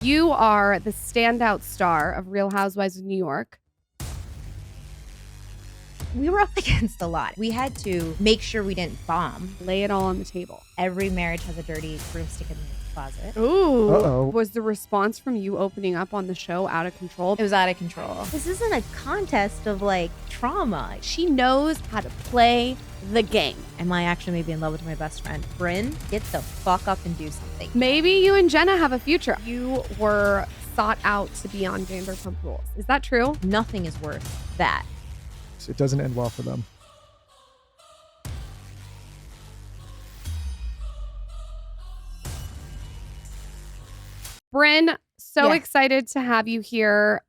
You are the standout star of Real Housewives of New York. We were up against a lot. We had to make sure we didn't bomb. Lay it all on the table. Every marriage has a dirty broomstick in the closet. Ooh. Uh-oh. Was the response from you opening up on the show out of control? It was out of control. This isn't a contest of like trauma. She knows how to play the game. Am I actually maybe in love with my best friend? Brynn, get the fuck up and do something. Maybe you and Jenna have a future. You were sought out to be on Vanderpump Rules. Is that true? Nothing is worth that. It doesn't end well for them. Brynn, so Yes. excited to have you here.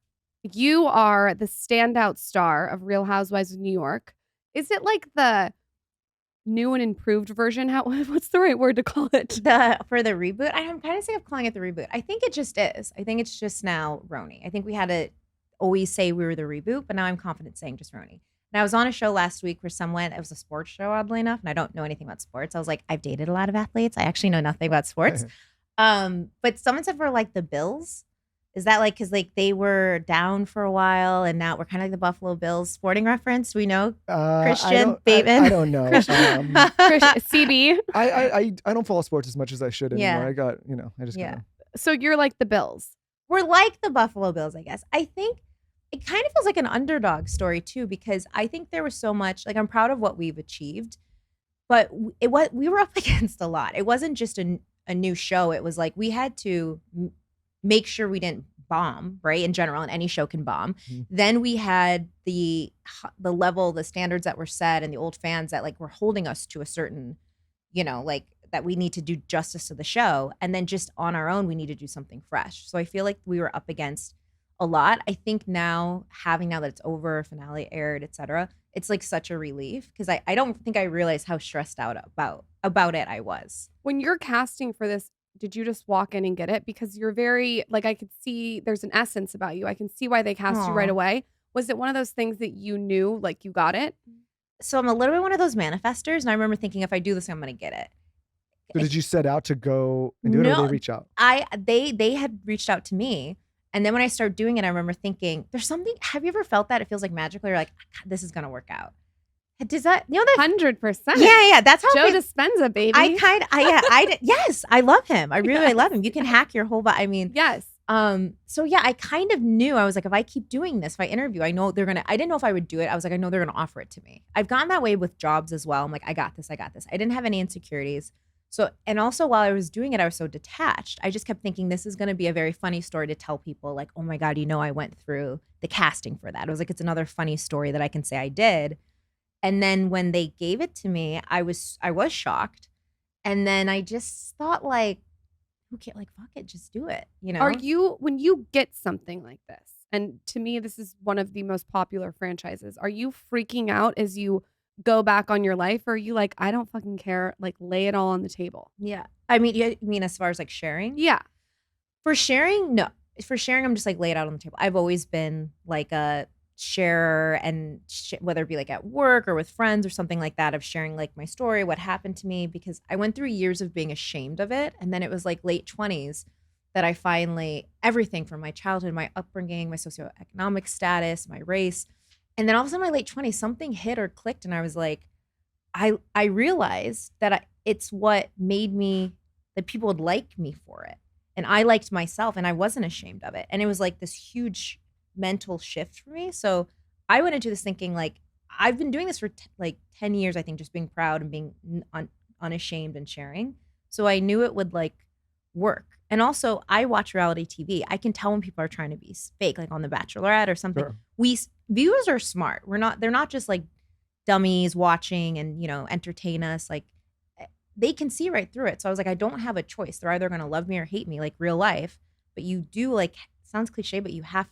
You are the standout star of Real Housewives of New York. Is it like the new and improved version? What's the right word to call it? For the reboot, I'm kind of sick of calling it the reboot. I think it just is. I think it's just now RHONY. I think we had to always say we were the reboot, but now I'm confident saying just RHONY. And I was on a show last week where it was a sports show, oddly enough, and I don't know anything about sports. I was like, I've dated a lot of athletes. I actually know nothing about sports. But someone said we're like the Bills. Is that like, because like they were down for a while and now we're kind of like the Buffalo Bills? Sporting reference? We know Christian Bateman. I don't know. CB. I don't follow sports as much as I should anymore. Yeah. I just kinda, So you're like the Bills. We're like the Buffalo Bills, I guess. I think it kind of feels like an underdog story too, because I think there was so much, like I'm proud of what we've achieved, but we were up against a lot. It wasn't just a new show. It was like we had to make sure we didn't bomb, right? In general, and any show can bomb. Mhm. Then we had the level, the standards that were set, and the old fans that like were holding us to a certain, like that we need to do justice to the show. And then just on our own, we need to do something fresh. So I feel like we were up against a lot. I think now that it's over, finale aired, etc., it's like such a relief because I don't think I realized how stressed out about it I was. When you're casting for this, did you just walk in and get it? Because you're very, like, I could see there's an essence about you. I can see why they cast you right Aw. away. Was it one of those things that you knew, like you got it? So I'm a little bit one of those manifestors, and I remember thinking if I do this, I'm gonna get it. So did you set out to go and do it, or No. they reach out? They had reached out to me, and then when I started doing it, I remember thinking, "There's something." Have you ever felt that it feels like magical? You're like, "This is gonna work out." Does that 100%. Yeah. That's how Joe it- Dispenza, baby. yes, I love him. I really love him. You can hack your whole body. I mean, Yes. so yeah, I kind of knew. I was like, if I keep doing this, if I interview, I know they're gonna. I didn't know if I would do it. I was like, I know they're gonna offer it to me. I've gotten that way with jobs as well. I'm like, I got this. I didn't have any insecurities. So, and also while I was doing it, I was so detached. I just kept thinking this is going to be a very funny story to tell people. Like, oh my God, I went through the casting for that. It was like, it's another funny story that I can say I did. And then when they gave it to me, I was shocked. And then I just thought like, okay, like, fuck it, just do it. Are you, when you get something like this, and to me, this is one of the most popular franchises, are you freaking out as you go back on your life? Or are you like, I don't fucking care, like lay it all on the table? Yeah. I mean, you mean as far as like sharing? Yeah. For sharing, no. For sharing, I'm just like lay it out on the table. I've always been like a sharer, and whether it be like at work or with friends or something like that, of sharing like my story, what happened to me, because I went through years of being ashamed of it. And then it was like late 20s that I finally, everything from my childhood, my upbringing, my socioeconomic status, my race. And then all of a sudden, my late 20s, something hit or clicked. And I was like, I realized that it's what made me, that people would like me for it. And I liked myself, and I wasn't ashamed of it. And it was like this huge mental shift for me. So I went into this thinking like, I've been doing this for like 10 years, I think, just being proud and being unashamed and sharing. So I knew it would like work. And also I watch reality TV. I can tell when people are trying to be fake, like on The Bachelorette or something. Sure. Viewers are smart. They're not just like dummies watching and, entertain us. Like they can see right through it. So I was like, I don't have a choice. They're either going to love me or hate me, like real life. But you do, like, sounds cliche, but you have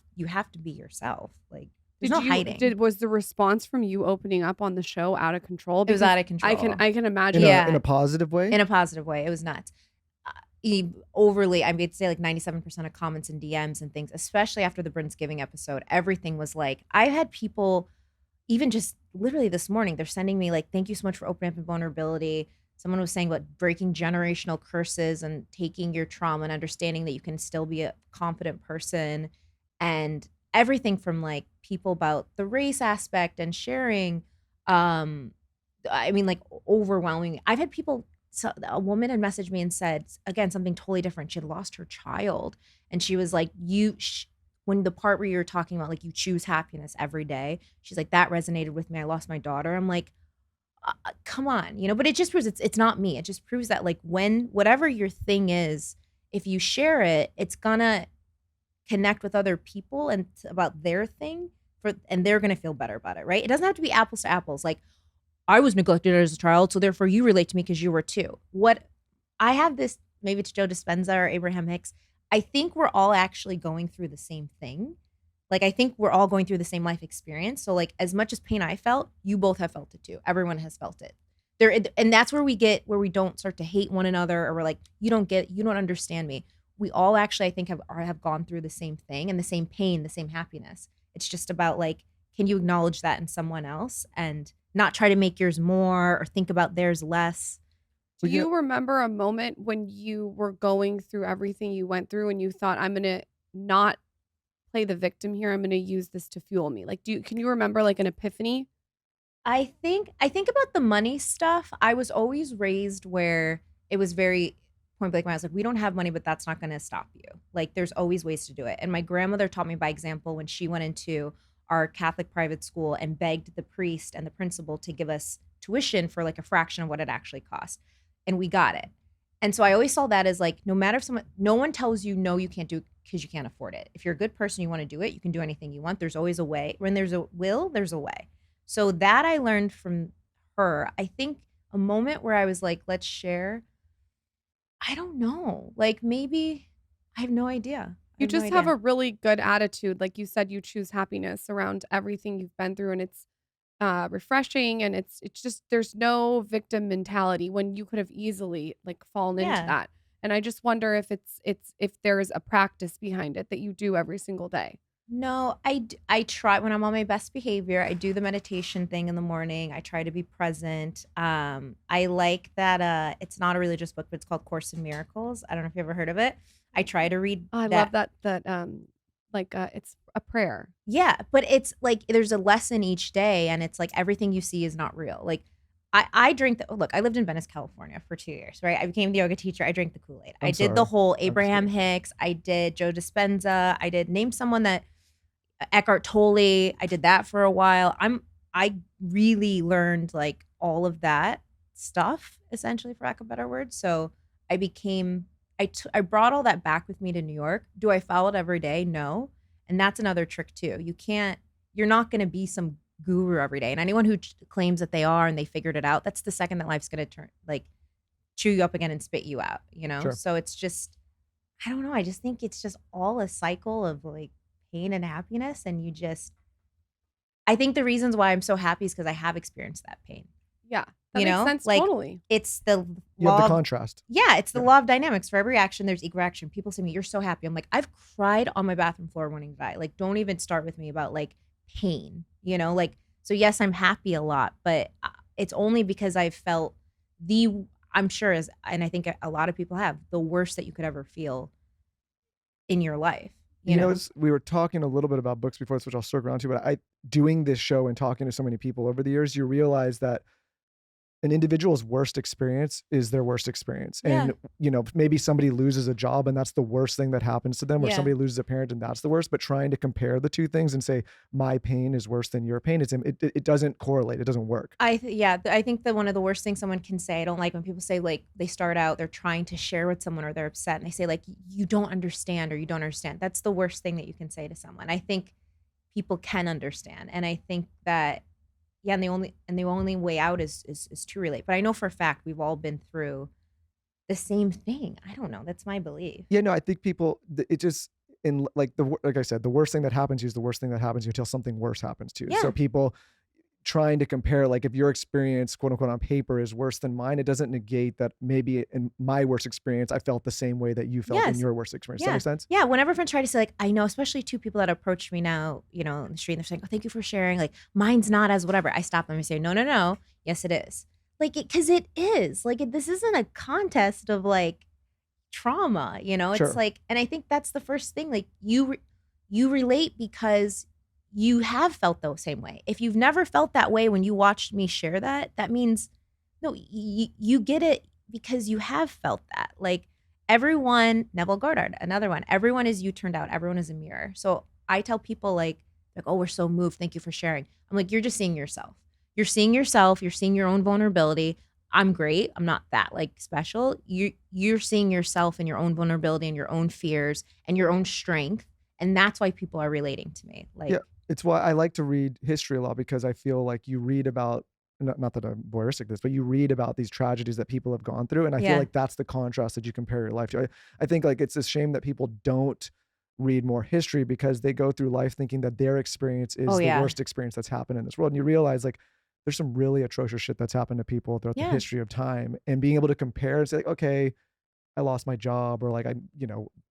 to be yourself. Like there's no hiding. Was the response from you opening up on the show out of control? It was out of control. I can imagine. In a positive way? In a positive way. It was nuts. Overly, I would say like 97% of comments and DMs and things, especially after the Brinsgiving episode, everything was like, I had people, even just literally this morning, they're sending me like, thank you so much for opening up in vulnerability. someone was saying about breaking generational curses and taking your trauma and understanding that you can still be a confident person, and everything from like people about the race aspect and sharing. I mean, like overwhelming. I've had people, so a woman had messaged me and said, again, something totally different. She had lost her child. And she was like, when the part where you're talking about like you choose happiness every day, she's like, that resonated with me. I lost my daughter. I'm like, come on, you know, but it just proves it's not me. It just proves that like whatever your thing is, if you share it, it's gonna connect with other people and about their thing and they're gonna feel better about it, right? It doesn't have to be apples to apples. Like, I was neglected as a child, so therefore you relate to me because you were too. What I have this, maybe it's Joe Dispenza or Abraham Hicks. I think we're all actually going through the same thing. Like, I think we're all going through the same life experience. So like, as much as pain I felt, you both have felt it too. Everyone has felt it. And that's where we don't start to hate one another, or we're like, you don't understand me. We all actually, I think, have gone through the same thing and the same pain, the same happiness. It's just about like, can you acknowledge that in someone else and not try to make yours more or think about theirs less? Do you remember a moment when you were going through everything you went through and you thought, I'm going to not play the victim here. I'm going to use this to fuel me. Like, can you remember like an epiphany? I think about the money stuff. I was always raised where it was very point blank. I was like, we don't have money, but that's not going to stop you. Like, there's always ways to do it. And my grandmother taught me by example when she went into our Catholic private school and begged the priest and the principal to give us tuition for like a fraction of what it actually cost. And we got it. And so I always saw that as like, no one tells you, no, you can't do it because you can't afford it. If you're a good person, you want to do it, you can do anything you want. There's always a way. When there's a will, there's a way. So that I learned from her. I think a moment where I was like, let's share. I don't know. Like, maybe, I have no idea. You just have a really good attitude. Like you said, you choose happiness around everything you've been through, and it's refreshing, and it's just, there's no victim mentality when you could have easily like fallen into that. And I just wonder if if there's a practice behind it that you do every single day. No, I try when I'm on my best behavior. I do the meditation thing in the morning. I try to be present. I like that it's not a religious book, but it's called Course in Miracles. I don't know if you ever heard of it. I try to read I love that it's a prayer. Yeah, but it's like there's a lesson each day, and it's like everything you see is not real. Like I drink look, I lived in Venice, California for 2 years, right? I became the yoga teacher. I drank the Kool-Aid. I did the whole Abraham Hicks. I did Joe Dispenza. I did name someone that Eckhart Tolle. I did that for a while. I really learned like all of that stuff, essentially, for lack of a better word. So I brought all that back with me to New York. Do I follow it every day? No. And that's another trick too. You're not going to be some guru every day. And anyone who claims that they are and they figured it out, that's the second that life's going to chew you up again and spit you out, you know? Sure. So it's just, I don't know. I just think it's just all a cycle of like pain and happiness. And I think the reasons why I'm so happy is because I have experienced that pain. Yeah. That makes sense, like, totally. It's the you have the contrast. Yeah, it's the law of dynamics. For every action, there's equal action. People say to me, you're so happy. I'm like, I've cried on my bathroom floor one anxiety. Like, don't even start with me about like pain, you know? Like, so yes, I'm happy a lot, but it's only because I've felt I'm sure and I think a lot of people have, the worst that you could ever feel in your life. You know, we were talking a little bit about books before this, which I'll circle around to, but doing this show and talking to so many people over the years, you realize that an individual's worst experience is their worst experience. And, you know, maybe somebody loses a job and that's the worst thing that happens to them, or somebody loses a parent and that's the worst, but trying to compare the two things and say, my pain is worse than your pain, it doesn't correlate. It doesn't work. I think that one of the worst things someone can say, I don't like when people say like they start out, they're trying to share with someone or they're upset and they say like, you don't understand or you don't understand. That's the worst thing that you can say to someone. I think people can understand. And I think that, and the only way out is to relate. But I know for a fact we've all been through the same thing. I don't know. That's my belief. Yeah, no, I think people, it just, like I said, the worst thing that happens to you is the worst thing that happens to you until something worse happens to you. Yeah. So people trying to compare, like if your experience, quote unquote, on paper is worse than mine, it doesn't negate that maybe in my worst experience, I felt the same way that you felt in your worst experience. Does that make sense? Yeah. Whenever friends try to say like, I know, especially two people that approach me now, you know, in the street, and they're saying, oh, thank you for sharing. Like mine's not as whatever. I stop them and say, no. Yes, it is. like because it is like this isn't a contest of like trauma, you know. Sure. It's like, and I think that's the first thing, like you relate because you have felt the same way. If you've never felt that way when you watched me share that, that means no, you get it because you have felt that. Like everyone, Neville Goddard, another one, everyone is you turned out, everyone is a mirror. So I tell people like, oh, we're so moved, thank you for sharing. I'm like, you're just seeing yourself. You're seeing yourself, you're seeing your own vulnerability. I'm great. I'm not that like special. You're seeing yourself and your own vulnerability and your own fears and your own strength. And that's why people are relating to me. Like, Yeah, it's why I like to read history a lot, because I feel like you read about, not that I'm voyeuristic this, but you read about these tragedies that people have gone through. And I feel like that's the contrast that you compare your life to. I think like it's a shame that people don't read more history, because they go through life thinking that their experience is the worst experience that's happened in this world. And you realize like there's some really atrocious shit that's happened to people throughout the history of time, and being able to compare and say like, okay, I lost my job, or like I,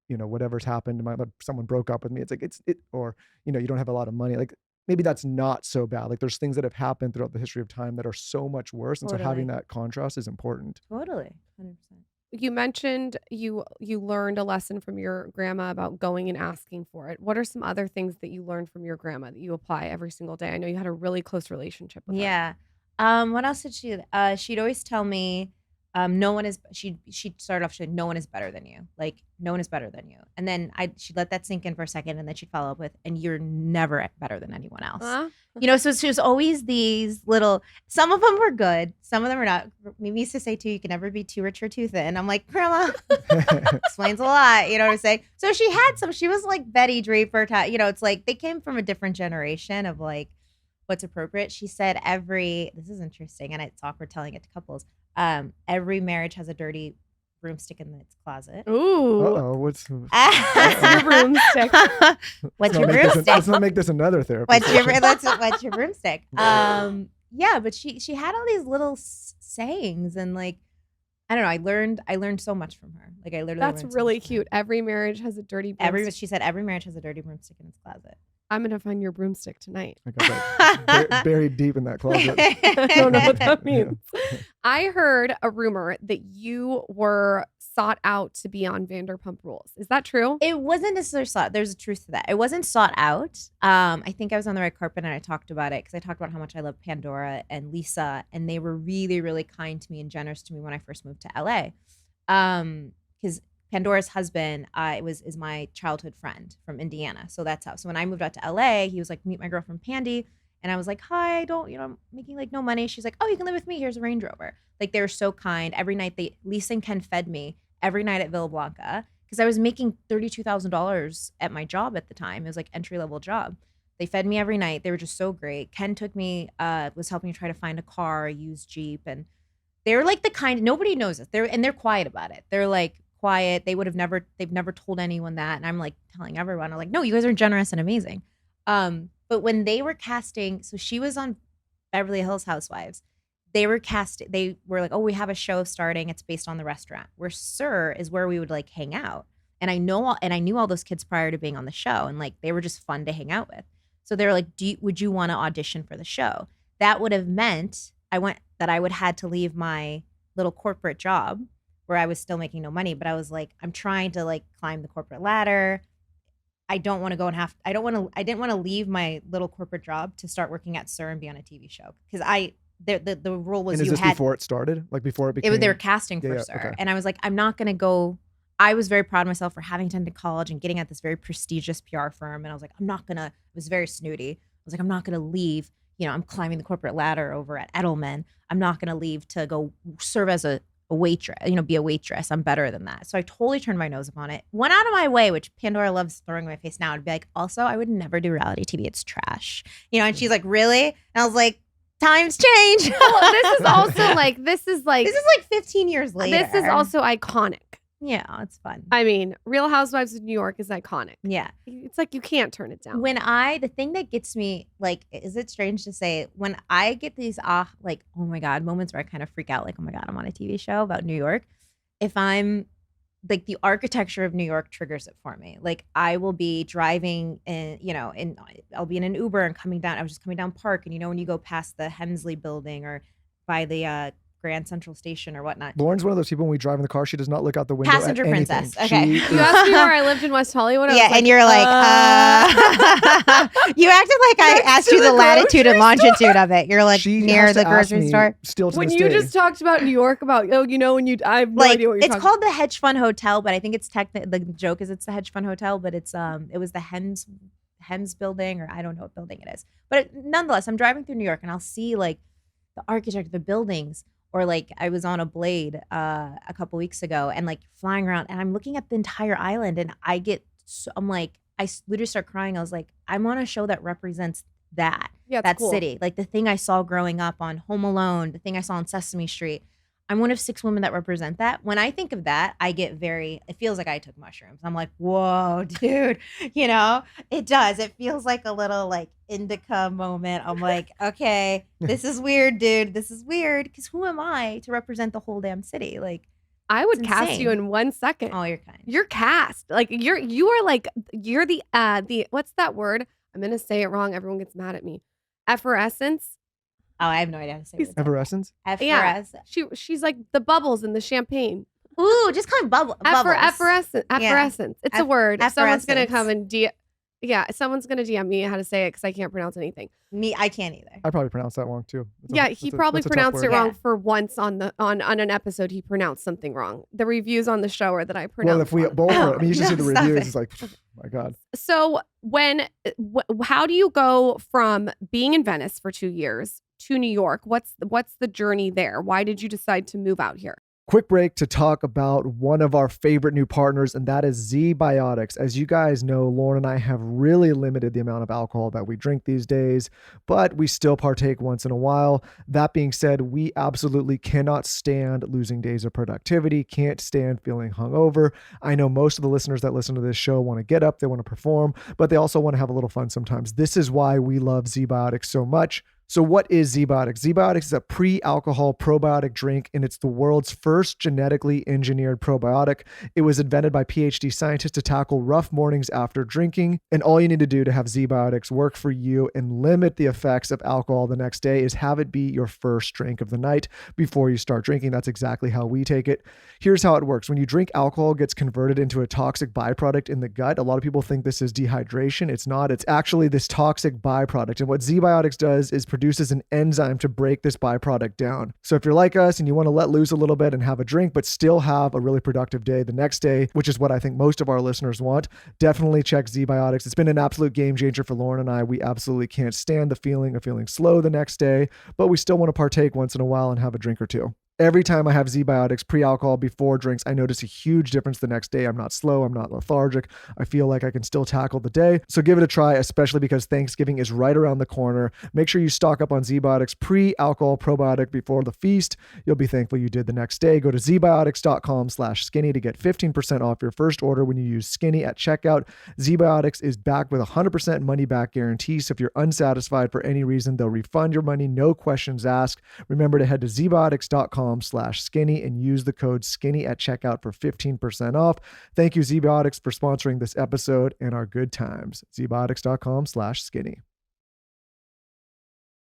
whatever's happened, someone broke up with me. It's like, or, you don't have a lot of money. Like maybe that's not so bad. Like there's things that have happened throughout the history of time that are so much worse. And so having that contrast is important. Totally. 100%. You mentioned you learned a lesson from your grandma about going and asking for it. What are some other things that you learned from your grandma that you apply every single day? I know you had a really close relationship with her. Yeah. What else did she? She'd always tell me, no one is. She'd start off saying, no one is better than you. Like no one is better than you. And then she'd let that sink in for a second, and then she'd follow up with, and you're never better than anyone else. So she was always these little. Some of them were good. Some of them were not. Mimi used to say too, you can never be too rich or too thin. I'm like, Grandma, explains a lot. You know what I'm saying? So she had some. She was like Betty Draper. It's like they came from a different generation of like what's appropriate. She said this is interesting, and it's awkward telling it to couples. Every marriage has a dirty broomstick in its closet. Ooh. Uh-oh, what's your broomstick? What's your broomstick? Let's not make this another therapy. What's your broomstick? Yeah, but she had all these little sayings, and like, I don't know, I learned so much from her. Like I literally That's really cute. Every marriage has a dirty broomstick. She said every marriage has a dirty broomstick in its closet. I'm going to find your broomstick tonight. I got that buried deep in that closet. I don't know what that means. I heard a rumor that you were sought out to be on Vanderpump Rules. Is that true? It wasn't necessarily sought. There's a truth to that. It wasn't sought out. I think I was on the red carpet and I talked about it because I talked about how much I love Pandora and Lisa, and they were really, really kind to me and generous to me when I first moved to LA. Because Pandora's husband is my childhood friend from Indiana. So that's how. So when I moved out to LA, he was like, meet my girlfriend Pandy. And I was like, hi, I'm making like no money. She's like, oh, you can live with me. Here's a Range Rover. Like they were so kind. Every night Lisa and Ken fed me every night at Villa Blanca because I was making $32,000 at my job at the time. It was like entry level job. They fed me every night. They were just so great. Ken took me, was helping me try to find a car, a used Jeep. And they're like the kind, nobody knows it. They're quiet about it. They're like, quiet. They've never told anyone that. And I'm like telling everyone, I'm like, no, you guys are generous and amazing. But when they were casting, so she was on Beverly Hills Housewives. They were like, oh, we have a show starting. It's based on the restaurant where Sir is where we would like hang out. And I knew all those kids prior to being on the show. And like, they were just fun to hang out with. So they were like, would you want to audition for the show? That would have meant I would had to leave my little corporate job where I was still making no money, but I was like, I'm trying to like climb the corporate ladder. I don't want to go and I didn't want to leave my little corporate job to start working at Sir and be on a TV show. Because the rule was, and is this before it started? Like before it became? They were casting for Sir. Okay. And I was like, I'm not going to go. I was very proud of myself for having attended college and getting at this very prestigious PR firm. And I was like, I was very snooty. I was like, I'm not going to leave. I'm climbing the corporate ladder over at Edelman. I'm not going to leave to go serve as a waitress, be a waitress. I'm better than that. So I totally turned my nose upon it. Went out of my way, which Pandora loves throwing in my face now. I'd be like, also, I would never do reality TV. It's trash. And she's like, really? And I was like, times change. Well, this is like 15 years later. This is also iconic. Yeah, it's fun. I mean, Real Housewives of New York is iconic. Yeah. It's like you can't turn it down. The thing that gets me, like, is it strange to say, when I get these like, oh my God, moments where I kind of freak out, like, oh my God, I'm on a TV show about New York. If I'm like, the architecture of New York triggers it for me. Like, I will be driving and I'll be in an Uber and coming down. I was just coming down Park, and when you go past the Hemsley building or by the Grand Central Station or whatnot. Lauren's one of those people when we drive in the car, she does not look out the window Passenger at princess. anything. Okay. You asked me where I lived in West Hollywood. I was Yeah, and you're like, you acted like I asked you the latitude and longitude of it. You're like She near has the to ask grocery me store. Still to when this you day. just talked about New York, about when you, I have no Like idea what you're it's talking called the Hedge Fund Hotel, but I think it's the joke is it's the Hedge Fund Hotel, but it's it was the Hems building, or I don't know what building it is. But nonetheless, I'm driving through New York and I'll see like the architecture, the buildings, or like I was on a Blade a couple weeks ago and like flying around and I'm looking at the entire island and I'm like, I literally start crying. I was like, I want a show that represents that, that cool. city. Like the thing I saw growing up on Home Alone, the thing I saw on Sesame Street. I'm one of 6 women that represent that. When I think of that, I get it feels like I took mushrooms. I'm like, whoa, dude, it does. It feels like a little like indica moment. I'm like, okay, this is weird, dude. This is weird. Because who am I to represent the whole damn city? Like, I would it's cast insane. you in 1 second. Oh, you're kind. You're cast. Like you're the what's that word? I'm gonna say it wrong. Everyone gets mad at me. Effervescence. Oh, I have no idea how to say it. Effervescence? Yeah. She's like the bubbles in the champagne. Ooh, just call it bubbles. Effervescence. Yeah. It's a word. Someone's gonna Effervescence. come and someone's gonna DM me how to say it because I can't pronounce anything. Me, I can't either. I probably pronounced that wrong too. He probably that's a tough pronounced it word. wrong Yeah. for once on an episode. He pronounced something wrong. The reviews on the show are that I pronounced. Well, if we wrong. both were, I mean, you just No, see the stop reviews. it. It's like, my God. So how do you go from being in Venice for 2 years to New York? What's the journey there? Why did you decide to move out here? Quick break to talk about one of our favorite new partners, and that is ZBiotics. As you guys know, Lauren and I have really limited the amount of alcohol that we drink these days, but we still partake once in a while. That being said, we absolutely cannot stand losing days of productivity, can't stand feeling hungover. I know most of the listeners that listen to this show want to get up, they want to perform, but they also want to have a little fun sometimes. This is why we love ZBiotics so much. So what is ZBiotics? ZBiotics is a pre-alcohol probiotic drink, and it's the world's first genetically engineered probiotic. It was invented by PhD scientists to tackle rough mornings after drinking. And all you need to do to have ZBiotics work for you and limit the effects of alcohol the next day is have it be your first drink of the night before you start drinking. That's exactly how we take it. Here's how it works. When you drink alcohol, it gets converted into a toxic byproduct in the gut. A lot of people think this is dehydration. It's not. It's actually this toxic byproduct. And what ZBiotics does is produces an enzyme to break this byproduct down. So if you're like us and you want to let loose a little bit and have a drink, but still have a really productive day the next day, which is what I think most of our listeners want, definitely check ZBiotics. It's been an absolute game changer for Lauren and I. We absolutely can't stand the feeling of feeling slow the next day, but we still want to partake once in a while and have a drink or two. Every time I have ZBiotics pre-alcohol before drinks, I notice a huge difference the next day. I'm not slow. I'm not lethargic. I feel like I can still tackle the day. So give it a try, especially because Thanksgiving is right around the corner. Make sure you stock up on ZBiotics pre-alcohol probiotic before the feast. You'll be thankful you did the next day. Go to zbiotics.com/skinny to get 15% off your first order when you use skinny at checkout. ZBiotics is backed with a 100% money back guarantee. So if you're unsatisfied for any reason, they'll refund your money. No questions asked. Remember to head to zbiotics.com/skinny and use the code skinny at checkout for 15% off. Thank you, ZBiotics, for sponsoring this episode and our good times. zbiotics.com/skinny.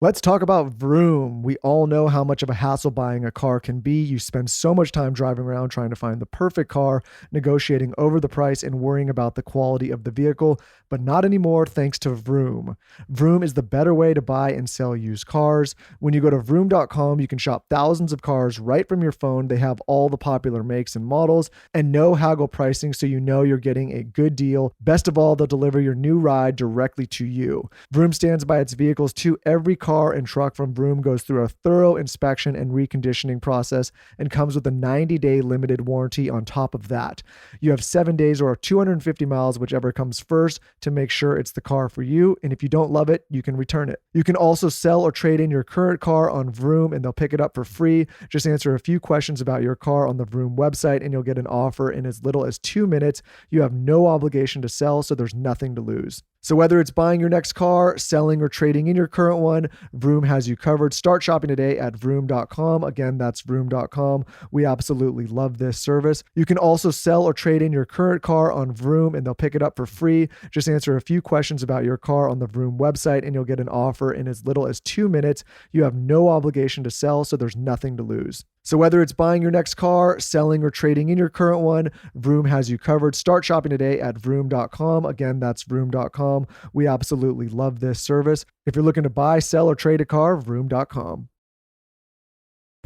Let's talk about Vroom. We all know how much of a hassle buying a car can be. You spend so much time driving around trying to find the perfect car, negotiating over the price, and worrying about the quality of the vehicle, but not anymore thanks to Vroom. Vroom is the better way to buy and sell used cars. When you go to vroom.com, you can shop thousands of cars right from your phone. They have all the popular makes and models and no haggle pricing, so you know you're getting a good deal. Best of all, they'll deliver your new ride directly to you. Vroom stands by its vehicles too. Every car and truck from Vroom goes through a thorough inspection and reconditioning process and comes with a 90-day limited warranty on top of that. You have 7 days or 250 miles, whichever comes first, to make sure it's the car for you. And if you don't love it, you can return it. You can also sell or trade in your current car on Vroom and they'll pick it up for free. Just answer a few questions about your car on the Vroom website and you'll get an offer in as little as 2 minutes. You have no obligation to sell, so there's nothing to lose. So whether it's buying your next car, selling or trading in your current one, Vroom has you covered. Start shopping today at vroom.com. Again, that's vroom.com. We absolutely love this service. You can also sell or trade in your current car on Vroom and they'll pick it up for free. Just answer a few questions about your car on the Vroom website and you'll get an offer in as little as 2 minutes. You have no obligation to sell, so there's nothing to lose. So whether it's buying your next car, selling or trading in your current one, Vroom has you covered. Start shopping today at vroom.com. Again, that's vroom.com. We absolutely love this service. If you're looking to buy, sell or trade a car, vroom.com.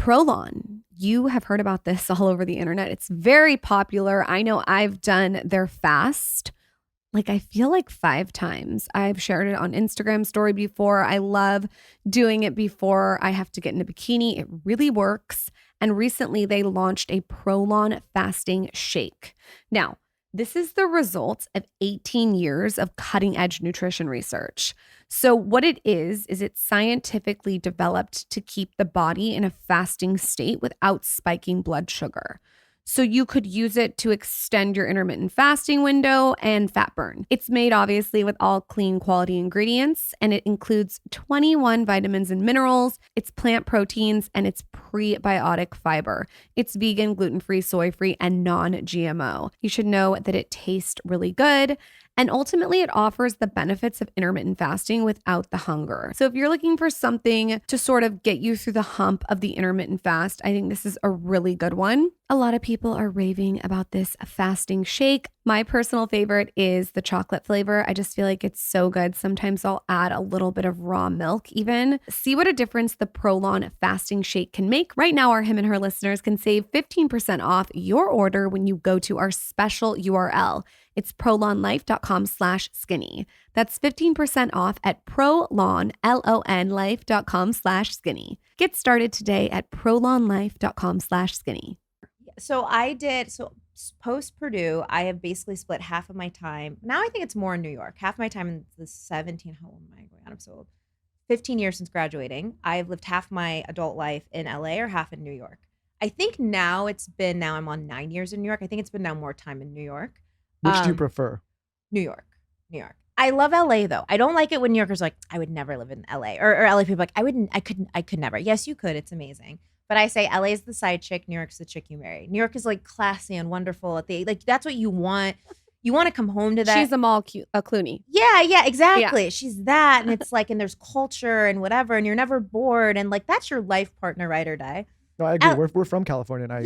Prolon. You have heard about this all over the internet. It's very popular. I know I've done their fast. I feel like 5 times. I've shared it on Instagram story before. I love doing it before I have to get in a bikini. It really works. And recently they launched a Prolon fasting shake. Now, this is the result of 18 years of cutting edge nutrition research. So what it is it's scientifically developed to keep the body in a fasting state without spiking blood sugar. So you could use it to extend your intermittent fasting window and fat burn. It's made obviously with all clean quality ingredients and it includes 21 vitamins and minerals, it's plant proteins, and it's prebiotic fiber. It's vegan, gluten-free, soy-free, and non-GMO. You should know that it tastes really good. And ultimately, it offers the benefits of intermittent fasting without the hunger. So if you're looking for something to sort of get you through the hump of the intermittent fast, I think this is a really good one. A lot of people are raving about this fasting shake. My personal favorite is the chocolate flavor. I just feel like it's so good. Sometimes I'll add a little bit of raw milk even. See what a difference the Prolon fasting shake can make. Right now, our Him and Her listeners can save 15% off your order when you go to our special URL. It's prolonlife.com/skinny. That's 15% off at prolonlife.com/skinny. Get started today at prolonlife.com/skinny. So post Purdue, I have basically split half of my time. Now I think it's more in New York. Half my time in the 17, how old am I going on? I'm so old. 15 years since graduating. I've lived half my adult life in LA or half in New York. I think now I'm on 9 years in New York. I think it's been now more time in New York. Which do you prefer? New York. I love LA though. I don't like it when New Yorkers are like, I would never live in LA. Or LA people are like, I could never. Yes, you could. It's amazing. But I say LA is the side chick, New York's the chick you marry. New York is like classy and wonderful. That's what you want. You want to come home to that. She's a Clooney. Yeah, exactly. Yeah. She's that. And it's like, and there's culture and whatever, and you're never bored. And like, that's your life partner, ride or die. No, I agree. We're from California, and I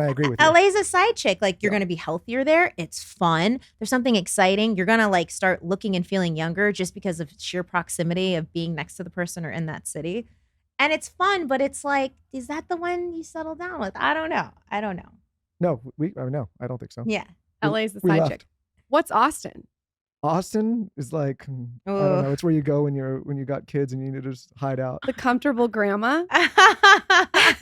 agree with you. LA's a side chick. Like, you're going to be healthier there. It's fun. There's something exciting. You're going to like start looking and feeling younger just because of sheer proximity of being next to the person or in that city. And it's fun, but it's like, is that the one you settle down with? I don't know. No, I don't think so. Yeah. LA's the side chick. What's Austin? Austin is like, I don't know. It's where you go when you got kids and you need to just hide out. The comfortable grandma.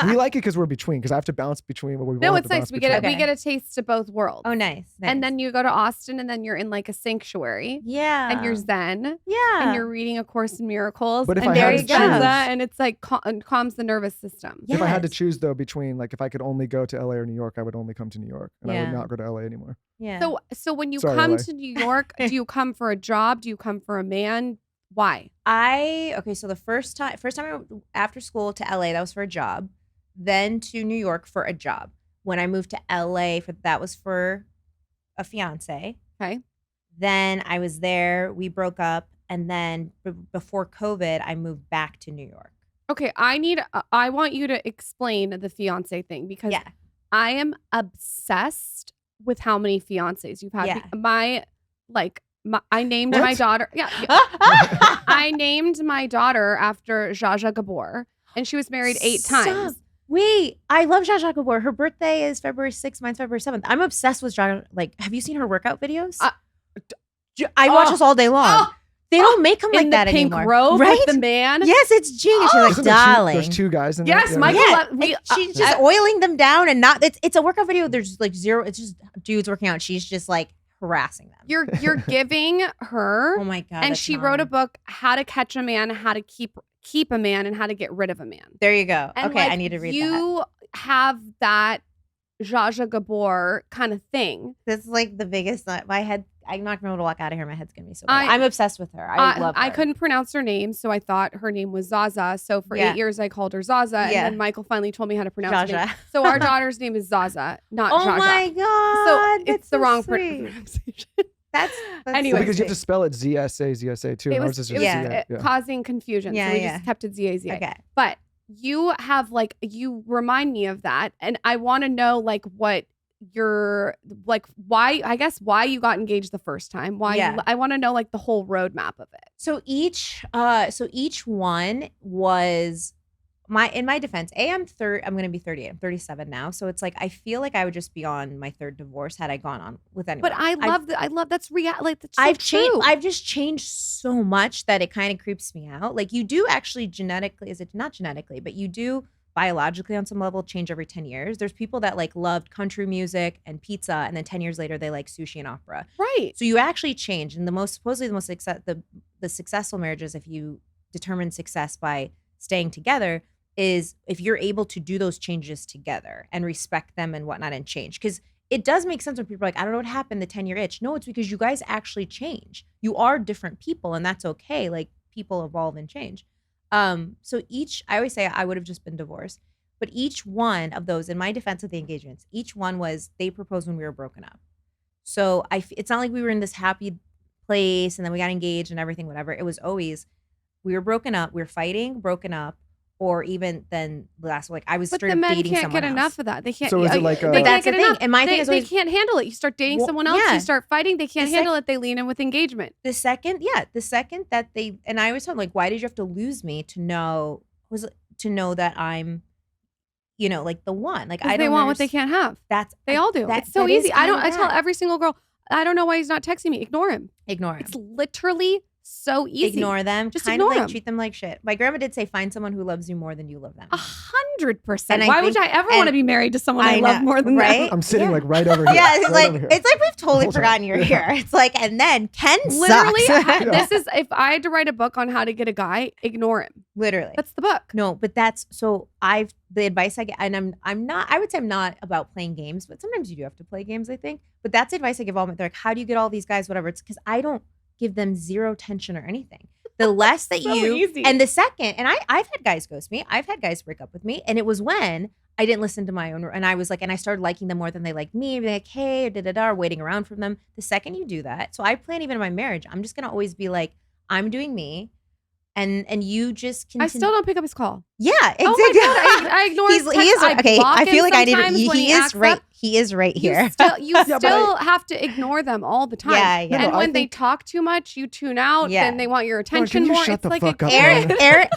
We like it because we're between. Because I have to bounce between. No, it's nice. We get a taste of both worlds. Oh, nice. And then you go to Austin, and then you're in like a sanctuary. Yeah. And you're Zen. Yeah. And you're reading A Course in Miracles. But if and I had to choose, and it's like calms the nervous system. Yes. If I had to choose though between if I could only go to LA or New York, I would only come to New York, and I would not go to LA anymore. Yeah. So when you come to New York, do you come for a job? Do you come for a man? Why? So the first time I went after school to LA, that was for a job. Then to New York for a job. When I moved to LA, that was for a fiance. Okay. Then I was there. We broke up, and then before COVID, I moved back to New York. Okay, I want you to explain the fiance thing because I am obsessed with how many fiancés you've had. Yeah. I named my daughter. Yeah. I named my daughter after Jaja Gabor, and she was married 8 times. Wait, I love Jaja Gabor. Her birthday is February 6th. Mine's February 7th. I'm obsessed with Jaja. Have you seen her workout videos? I watch this all day long. They don't make them like that anymore. In the pink robe with the man. Yes, it's genius. She's like, darling. There's 2 guys in there. Yes, Michael. She's just oiling them down and not. It's a workout video. There's like zero. It's just dudes working out. She's just like harassing them. You're giving her. Oh my God. And she wrote a book, How to Catch a Man, How to Keep a Man, and How to Get Rid of a Man. There you go. And okay, I need to read that. You have that Jaja Gabor kind of thing. This is like the biggest. I had I'm not gonna be able to walk out of here. My head's gonna be so bad. I'm obsessed with her. I love her. I couldn't pronounce her name, so I thought her name was Zaza. So for 8 years, I called her Zaza, and then Michael finally told me how to pronounce her name. So our daughter's name is Zaza, not Jaja. Oh my god! So it's the wrong pronunciation. That's anyway, because you have to spell it ZSA too. It was causing confusion. So we just kept it ZAZA. Okay, but you have like, you remind me of that, and I want to know like what your like why you got engaged the first time. I want to know like the whole roadmap of it. So each one was in my defense. I'm going to be 38. I'm 37 now. So it's like I feel like I would just be on my third divorce had I gone on with anyone. But I love that's like that's so I've true. changed. I've just changed so much that it kind of creeps me out. Like you do actually genetically, is it not genetically, but you do biologically on some level change every 10 years. There's people that like loved country music and pizza, and then 10 years later they like sushi and opera. Right. So you actually change. And the successful marriages, if you determine success by staying together, is if you're able to do those changes together and respect them and whatnot and change. Because it does make sense when people are like, I don't know what happened, the 10-year itch. No, it's because you guys actually change. You are different people, and that's okay. Like people evolve and change. So I always say I would have just been divorced, but each one of those, in my defense of the engagements, each one was, they proposed when we were broken up. So it's not like we were in this happy place and then we got engaged and everything, whatever. It was always, we were broken up, we were fighting, broken up, or even then the last, like I was straight up dating someone else. But the men can't get enough of that. They can't. So is it like they that's the get thing. enough. And my thing is always, they can't handle it. You start dating someone else, you start fighting. They can't handle it. They lean in with engagement. The second that they, and I always told them, like, why did you have to lose me to know that I'm, like the one? Like I don't. They want what they can't have. They all do. It's so easy. I tell every single girl, I don't know why he's not texting me. Ignore him. It's literally so easy. Ignore them. Just kind ignore of like them. treat them like shit. My grandma did say, find someone who loves you more than you love them. 100%. Why would I ever want to be married to someone I love more than them? I'm sitting like right over here. Yeah, it's right like it's like we've totally forgotten you're here. It's like, and then Ken literally sucks. This is, if I had to write a book on how to get a guy, ignore him. Literally. That's the book. No, but that's so the advice I get, and I'm not, I would say I'm not about playing games, but sometimes you do have to play games, I think. But that's the advice I give all my, they're like, how do you get all these guys, whatever? It's because I don't give them zero tension or anything. The less that easy. And the second, and I've had guys ghost me. I've had guys break up with me. And it was when I didn't listen to my own, and I was like, and I started liking them more than they liked me. Be like, hey, or waiting around for them. The second you do that, so I plan even in my marriage, I'm just going to always be like, I'm doing me. And you just continue. I still don't pick up his call. Yeah, exactly. Oh my God, I ignore his text. He is okay. I feel like I did. He is right. He is right here. You still have to ignore them all the time. Yeah. And when they talk too much, you tune out. Yeah. Then they want your attention more. Shut the fuck up.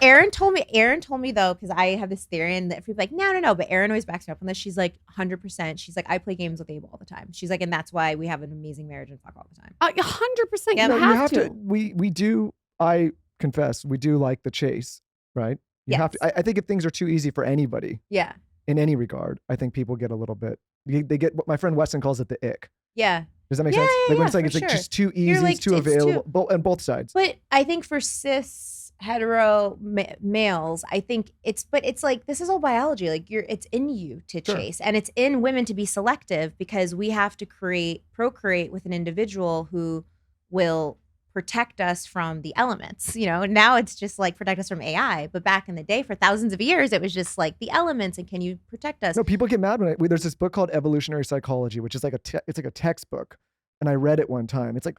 Aaron told me though, because I have this theory, and that people like, no. But Aaron always backs me up on this. She's like 100%. She's like, I play games with Abe all the time. She's like, and that's why we have an amazing marriage and fuck all the time. 100%. Yeah, you have to. We do. I confess, we do like the chase, right? You have to. I think if things are too easy for anybody, in any regard, I think people get a little bit. They get what my friend Weston calls it the ick. Yeah. Does that make sense? Like when it's like it's like just too easy, it's too available, on both sides. But I think for cis hetero males, I think it's like this is all biology. Like it's in you to chase, and it's in women to be selective because we have to procreate with an individual who will protect us from the elements. Now it's just like protect us from AI, but back in the day for thousands of years it was just like the elements and can you protect us? No, people get mad when there's this book called Evolutionary Psychology, which is like it's like a textbook, and I read it one time. It's like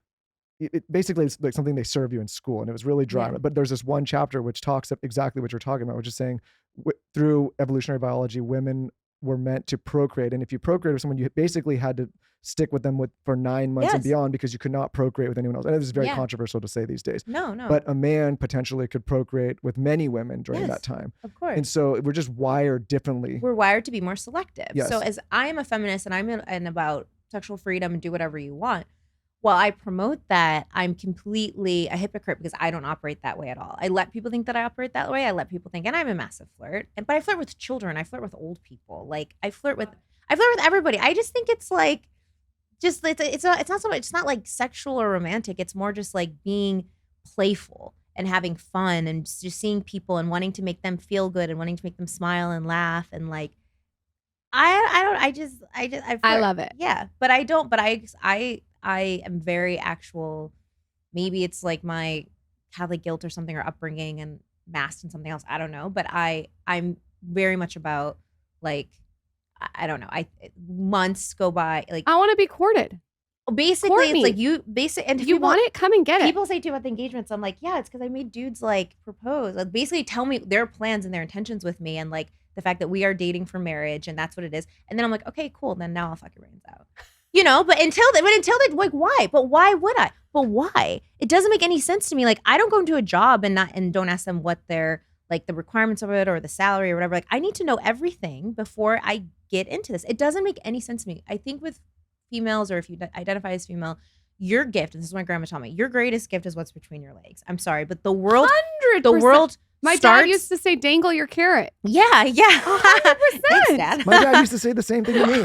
it basically is like something they serve you in school, and it was really dry. But there's this one chapter which talks of exactly what you're talking about, which is saying through evolutionary biology, women were meant to procreate, and if you procreate with someone, you basically had to stick with them for 9 months and beyond because you could not procreate with anyone else. And it is very controversial to say these days. No. But a man potentially could procreate with many women during that time. Of course. And so we're just wired differently. We're wired to be more selective. Yes. So as I am a feminist and I'm about sexual freedom and do whatever you want, while I promote that, I'm completely a hypocrite because I don't operate that way at all. I let people think that I operate that way. I let people think, and I'm a massive flirt. But I flirt with children. I flirt with old people. Like I flirt with everybody. I just think it's like, it's not so much, it's not like sexual or romantic. It's more just like being playful and having fun and just seeing people and wanting to make them feel good and wanting to make them smile and laugh and like, I love it. Yeah, but I don't, but I I am very actual. Maybe it's like my Catholic guilt or something, or upbringing and masked in something else. I don't know. But I'm very much about like, I don't know. Months go by. Like, I want to be courted. basically, Courtney. it's like you basically, and If you want it, come and get it. people say too about the engagements. I'm like, yeah, it's because I made dudes like propose, like basically tell me their plans and their intentions with me, and like the fact that we are dating for marriage, and that's what it is. And then I'm like, okay, cool. Then now I'll fuck your brains out, you know. But until then, like, why? But why would I? But why? It doesn't make any sense to me. Like, I don't go into a job and don't ask them what their like the requirements of it or the salary or whatever. Like, I need to know everything before I get into this. It doesn't make any sense to me. I think with females, or if you identify as female, your gift, and this is what my grandma taught me, your greatest gift is what's between your legs. I'm sorry, but the world, 100%. My starts, dad used to say, dangle your carrot. yeah. 100%. Thanks, Dad. My dad used to say the same thing to me.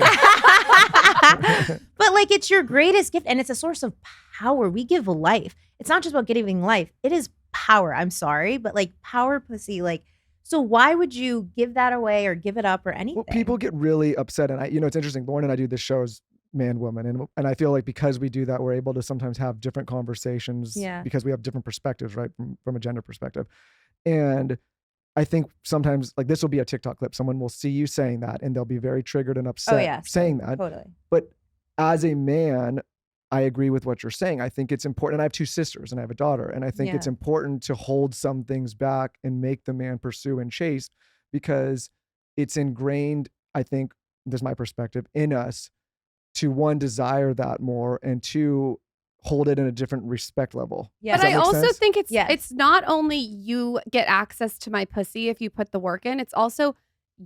But like, it's your greatest gift, and it's a source of power. We give life. It's not just about giving life. It is power. I'm sorry, but like power pussy, like, so why would you give that away or give it up or anything? Well, people get really upset, and it's interesting. Lauren and I do this show as man, woman, and I feel like because we do that, we're able to sometimes have different conversations, because we have different perspectives, right, from a gender perspective. And I think sometimes, like, this will be a TikTok clip. Someone will see you saying that, and they'll be very triggered and upset saying that. Totally. But as a man, I agree with what you're saying. I think it's important. And I have 2 sisters and I have a daughter. And I think it's important to hold some things back and make the man pursue and chase, because it's ingrained, I think, this is my perspective, in us to, 1, desire that more, and 2, hold it in a different respect level. Yeah. But I also sense? think it's not only you get access to my pussy if you put the work in, it's also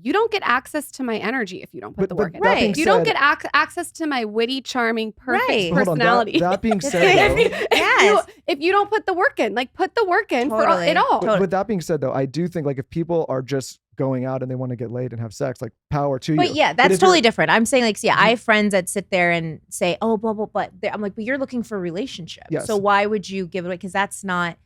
you don't get access to my energy if you don't put the work in. Right. You don't get access to my witty, charming, perfect personality. That being said, though, if you don't put the work in, like, put the work in for it all. But that being said, though, I do think, like, if people are just going out and they want to get laid and have sex, like, power to you. But yeah, that's totally different. I'm saying, like, see, I have friends that sit there and say, oh, blah, blah, blah. I'm like, but you're looking for a relationship. Yes. So why would you give it away? Because that's not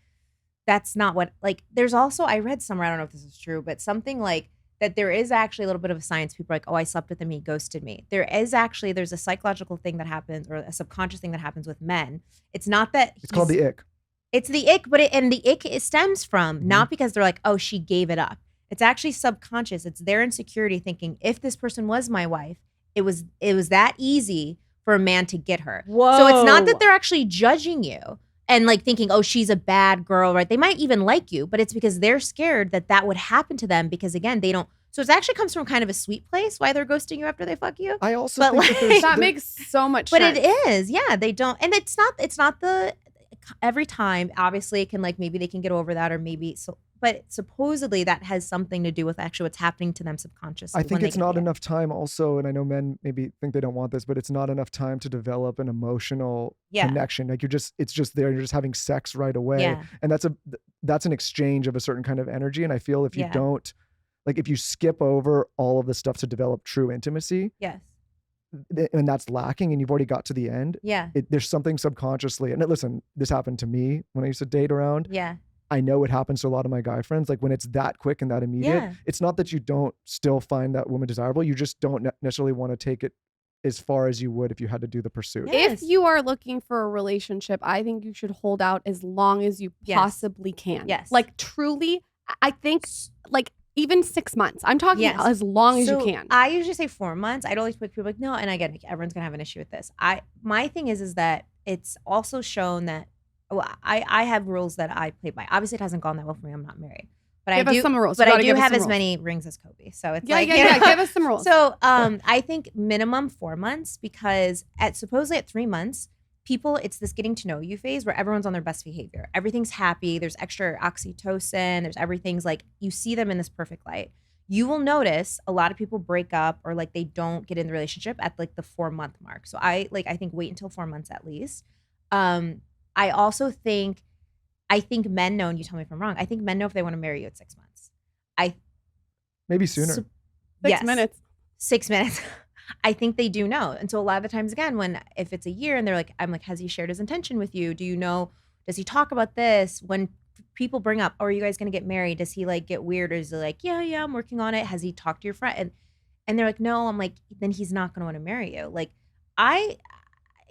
what, like, there's also, I read somewhere, I don't know if this is true, but something like that there is actually a little bit of a science. People are like, oh, I slept with him, he ghosted me. There's a psychological thing that happens, or a subconscious thing that happens with men. It's not that it's called the ick. It's the ick, but the ick, it stems from not because they're like, oh, she gave it up. It's actually subconscious. It's their insecurity thinking, if this person was my wife, it was that easy for a man to get her. Whoa. So it's not that they're actually judging you and like thinking, oh, she's a bad girl, right? They might even like you, but it's because they're scared that would happen to them, because again, they don't. So it actually comes from kind of a sweet place why they're ghosting you after they fuck you. I also but think like, that makes so much sense. But it is, yeah. They don't, and it's not the every time. Obviously, it can, like, maybe they can get over that, or maybe so. But supposedly that has something to do with actually what's happening to them subconsciously. I think it's not enough time also, and I know men maybe think they don't want this, but it's not enough time to develop an emotional connection. Like, it's just there, you're just having sex right away. Yeah. And that's an exchange of a certain kind of energy. And I feel if you don't, like, if you skip over all of the stuff to develop true intimacy, and that's lacking, and you've already got to the end, there's something subconsciously, and listen, this happened to me when I used to date around. I know it happens to a lot of my guy friends. Like, when it's that quick and that immediate, it's not that you don't still find that woman desirable. You just don't necessarily want to take it as far as you would if you had to do the pursuit. If you are looking for a relationship, I think you should hold out as long as you possibly can. Like, truly, I think, like, even 6 months. I'm talking as long as you can. I usually say 4 months. I'd always put people like, no, and again, everyone's gonna have an issue with this. My thing is that it's also shown that I have rules that I play by. Obviously, it hasn't gone that well for me. I'm not married, but give us some rules. But I do have as many rings as Kobe, so it's like give us some rules. So I think minimum 4 months, because supposedly at 3 months, people, it's this getting to know you phase where everyone's on their best behavior. Everything's happy. There's extra oxytocin. There's everything's like, you see them in this perfect light. You will notice a lot of people break up, or like they don't get in the relationship at like the 4 month mark. So I think wait until 4 months at least. I also think men know, and you tell me if I'm wrong, I think men know if they want to marry you at 6 months. Maybe sooner. 6 minutes. 6 minutes. I think they do know. And so a lot of the times, again, if it's a year and they're like, I'm like, has he shared his intention with you? Do you know, does he talk about this? When people bring up, oh, are you guys going to get married? Does he like get weird? Or is he like, yeah, I'm working on it. Has he talked to your friend? And they're like, no. I'm like, then he's not going to want to marry you. Like,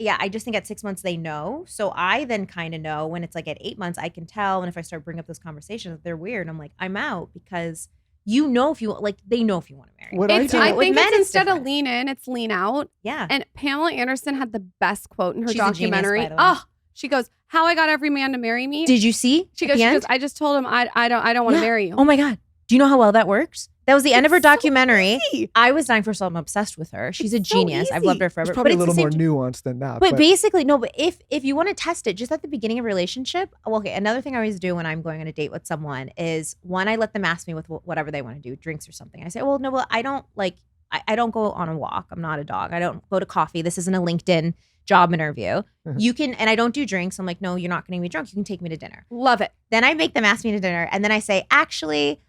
yeah, I just think at 6 months they know. So I then kind of know when it's like at 8 months, I can tell. And if I start bringing up those conversations, they're weird. I'm like, I'm out because you know if you like, they know if you want to marry. What I I do, think With men, it's it's instead of different. lean in, it's lean out. Yeah. And Pamela Anderson had the best quote in her She's a genius, documentary. by the way. Oh, she goes, "How I got every man to marry me." Did you see? She at goes, the end? I just told him I don't want to Yeah. marry you. Oh my God. Do you know how well that works? That was the end of her It's so documentary. easy. I was dying. First of all, I'm obsessed with her. She's a It's so genius. I've loved easy. her forever. it's probably a it's little the more same- nuanced than that. But basically, no, but if you want to test it just at the beginning of a relationship, well, okay, another thing I always do when I'm going on a date with someone is one, I let them ask me with whatever they want to do, drinks or something. I say, well, no, well, I don't like, I don't go on a walk. I'm not a dog. I don't go to coffee. This isn't a LinkedIn job interview. You can, and I don't do drinks. I'm like, no, you're not going to be drunk. You can take me to dinner. Love it. Then I make them ask me to dinner. And then I say, actually,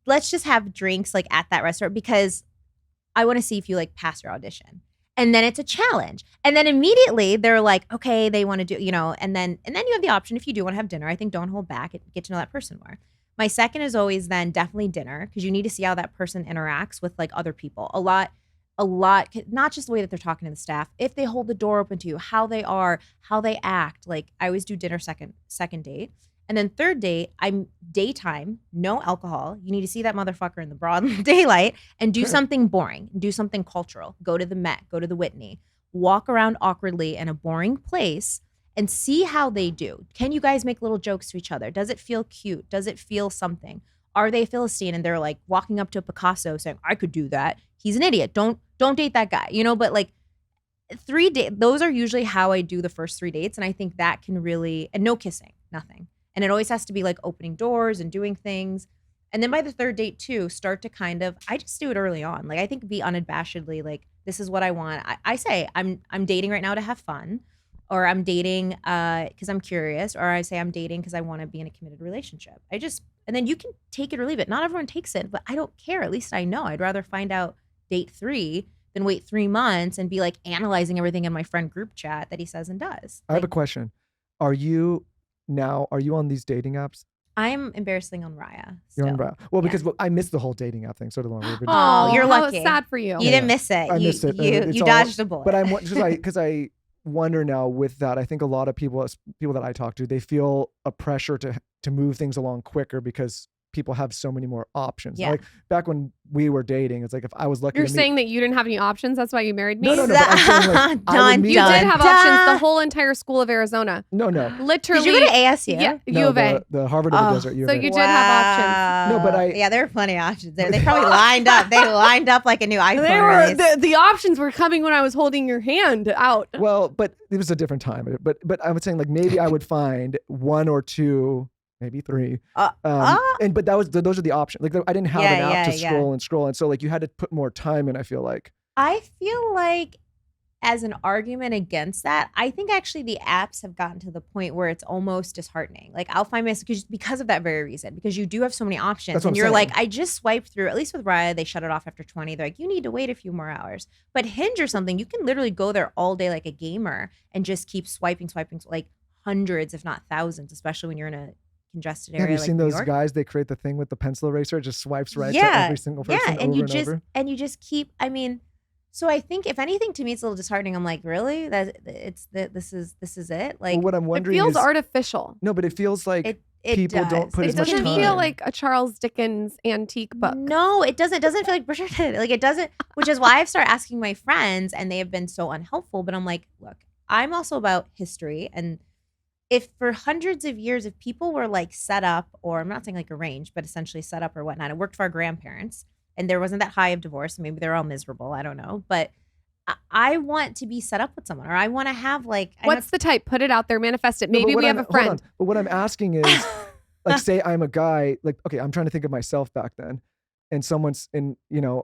let's just have drinks like at that restaurant because I want to see if you like pass your audition. And then it's a challenge. And then immediately they're like, okay, they want to do, and then you have the option if you do want to have dinner. I think don't hold back. Get to know that person more. My second is always then definitely dinner because you need to see how that person interacts with like other people. A lot, not just the way that they're talking to the staff. If they hold the door open to you, how they are, how they act. Like I always do dinner second date. And then third date, I'm daytime, no alcohol. You need to see that motherfucker in the broad daylight and do something boring, do something cultural. Go to the Met, go to the Whitney, walk around awkwardly in a boring place and see how they do. Can you guys make little jokes to each other? Does it feel cute? Does it feel something? Are they Philistine and they're like walking up to a Picasso saying, I could do that. He's an idiot. Don't date that guy, but like 3 dates, those are usually how I do the first 3 dates. And I think that can really, and no kissing, nothing. And it always has to be like opening doors and doing things. And then by the third date too, start to kind of, I just do it early on. Like I think be unabashedly like, this is what I want. I say I'm dating right now to have fun, or I'm dating because I'm curious, or I say I'm dating because I want to be in a committed relationship. And then you can take it or leave it. Not everyone takes it, but I don't care. At least I know. I'd rather find out date 3 than wait 3 months and be like analyzing everything in my friend group chat that he says and does. I have a question. Are you on these dating apps? I'm embarrassingly on Raya. You're on still. Raya. Well, Yeah. because I missed the whole dating app thing. So did I. Oh, you're how lucky. sad for you. You didn't miss it. I missed it. It's You all- dodged a bullet. But I'm because I wonder now with that. I think a lot of people that I talk to, they feel a pressure to move things along quicker because people have so many more options. Yeah. Like back when we were dating, it's like if I was lucky. You're to meet, saying that you didn't have any options. That's why you married me. No, but I'm saying, like, I would meet You did them. have options. The whole entire school of Arizona. No. Literally. Did you go to ASU? Yeah, No, U of A. the Harvard of the Oh, Desert. U of so A. you did have No, but yeah, there were plenty of options there. They probably lined up. They lined up like a new iPhone release. The options were coming when I was holding your hand out. Well, but it was a different time. But I was saying like maybe I would find 1 or 2, maybe 3. But those are the options. Like I didn't have an app to scroll, and so like you had to put more time in. I feel like. I feel like as an argument against that, I think actually the apps have gotten to the point where it's almost disheartening. Like I'll find myself because of that very reason, because you do have so many options. That's what And I'm you're saying. like, I just swiped through, at least with Raya, they shut it off after 20. They're like, you need to wait a few more hours. But Hinge or something, you can literally go there all day like a gamer and just keep swiping, like hundreds, if not thousands, especially when you're in a congested area. Have you like seen New those York. guys? They create the thing with the pencil eraser. It just swipes right to Yeah, every single person Yeah, and over you and just over. keep. I mean, so I think if anything, to me, it's a little disheartening. I'm like, really? This is it? Like, Well, what I'm It wondering feels is artificial. no, but it feels like it people does. don't put It as much doesn't time. feel like a Charles Dickens antique book. No, it doesn't. It doesn't feel like Bridgerton. Like it doesn't. Which is why I've started asking my friends, and they have been so unhelpful. But I'm like, look, I'm also about history, and if for hundreds of years, if people were like set up, or I'm not saying like arranged, but essentially set up or whatnot, it worked for our grandparents, and there wasn't that high of divorce. Maybe they're all miserable. I don't know, but I want to be set up with someone, or I want to have like. What's the type? Put it out there. Manifest it. No, but Maybe what we have I'm- a friend. Hold on. But what I'm asking is, like, say I'm a guy, like, okay, I'm trying to think of myself back then, and someone's in,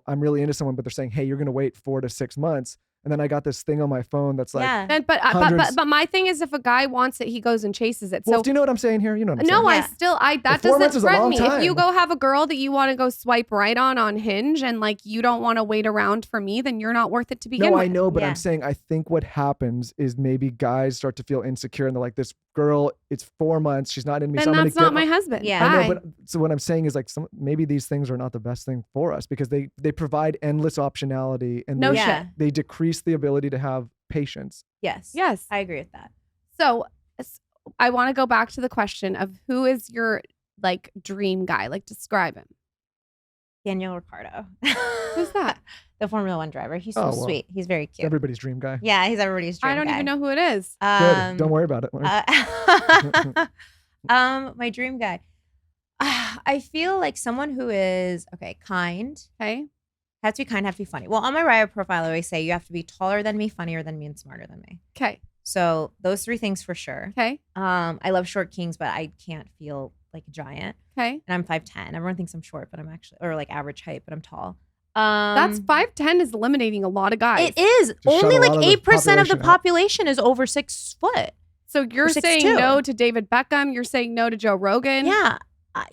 I'm really into someone, but they're saying, hey, you're gonna wait 4 to 6 months, and then I got this thing on my phone that's like, Yeah. But my thing is, if a guy wants it, he goes and chases it. well, So do you know what I'm saying here? You know what I'm no, saying. that 4 months doesn't is a threaten long me. If you time. go have a girl that you want to go swipe right on Hinge, and like you don't want to wait around for me, then you're not worth it to begin No, with. I know, but Yeah. I'm saying I think what happens is maybe guys start to feel insecure, and they're like, this girl it's 4 months. She's not into me. Then So I'm that's gonna not my husband. Yeah. I Bye. know, but so what I'm saying is like maybe these things are not the best thing for us because they provide endless optionality and No they, shit. they decrease the ability to have patience. Yes. Yes. I agree with that. So I want to go back to the question of who is your like dream guy? Like describe him. Daniel Ricciardo. Who's that? The Formula One driver. He's so Oh, well. sweet. He's very It's cute. everybody's dream guy. Yeah, he's everybody's dream I don't guy. even know who it is. Good. Don't worry about it. My dream guy. I feel like someone who is kind. Okay. Have to be kind, have to be funny. Well, on my Raya profile, I always say you have to be taller than me, funnier than me, and smarter than me. Okay. So those 3 things for sure. Okay. I love short kings, but I can't feel like a giant. Okay. And I'm 5'10". Everyone thinks I'm short, but I'm actually, or like average height, but I'm tall. That's 5'10" is eliminating a lot of guys. It is. Just shut Only a like lot of the 8% of the population out. population is over 6 foot. So you're 6'2". saying no to David Beckham. You're saying no to Joe Rogan. Yeah.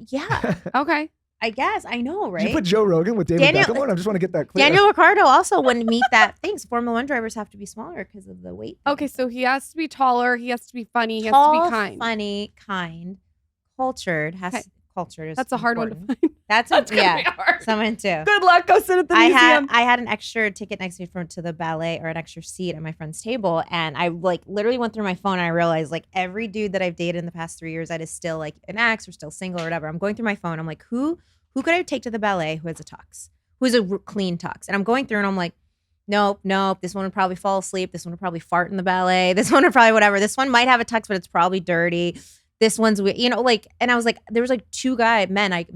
Yeah. Okay. I guess. I know, right? Did you put Joe Rogan with David Beckham on? I just want to get that clear. Daniel Ricciardo also wouldn't meet that thing. So Formula One drivers have to be smaller because of the weight. Okay. So he has to be taller. He has to be funny. He Tall, has to be kind. funny, kind, cultured. Okay. Cultured is That's a hard one to important. find. That's That's gonna yeah. be hard. Someone too. Good luck. Go sit at the museum. I had an extra ticket next to me to the ballet or an extra seat at my friend's table. And I like literally went through my phone and I realized like every dude that I've dated in the past 3 years that is still like an ex or still single or whatever. I'm going through my phone. I'm like, who could I take to the ballet who has a tux? Who's a clean tux? And I'm going through and I'm like, nope. This one would probably fall asleep. This one would probably fart in the ballet. This one would probably whatever. This one might have a tux, but it's probably dirty. This one's, like, and I was like, there was like 2 men, I'd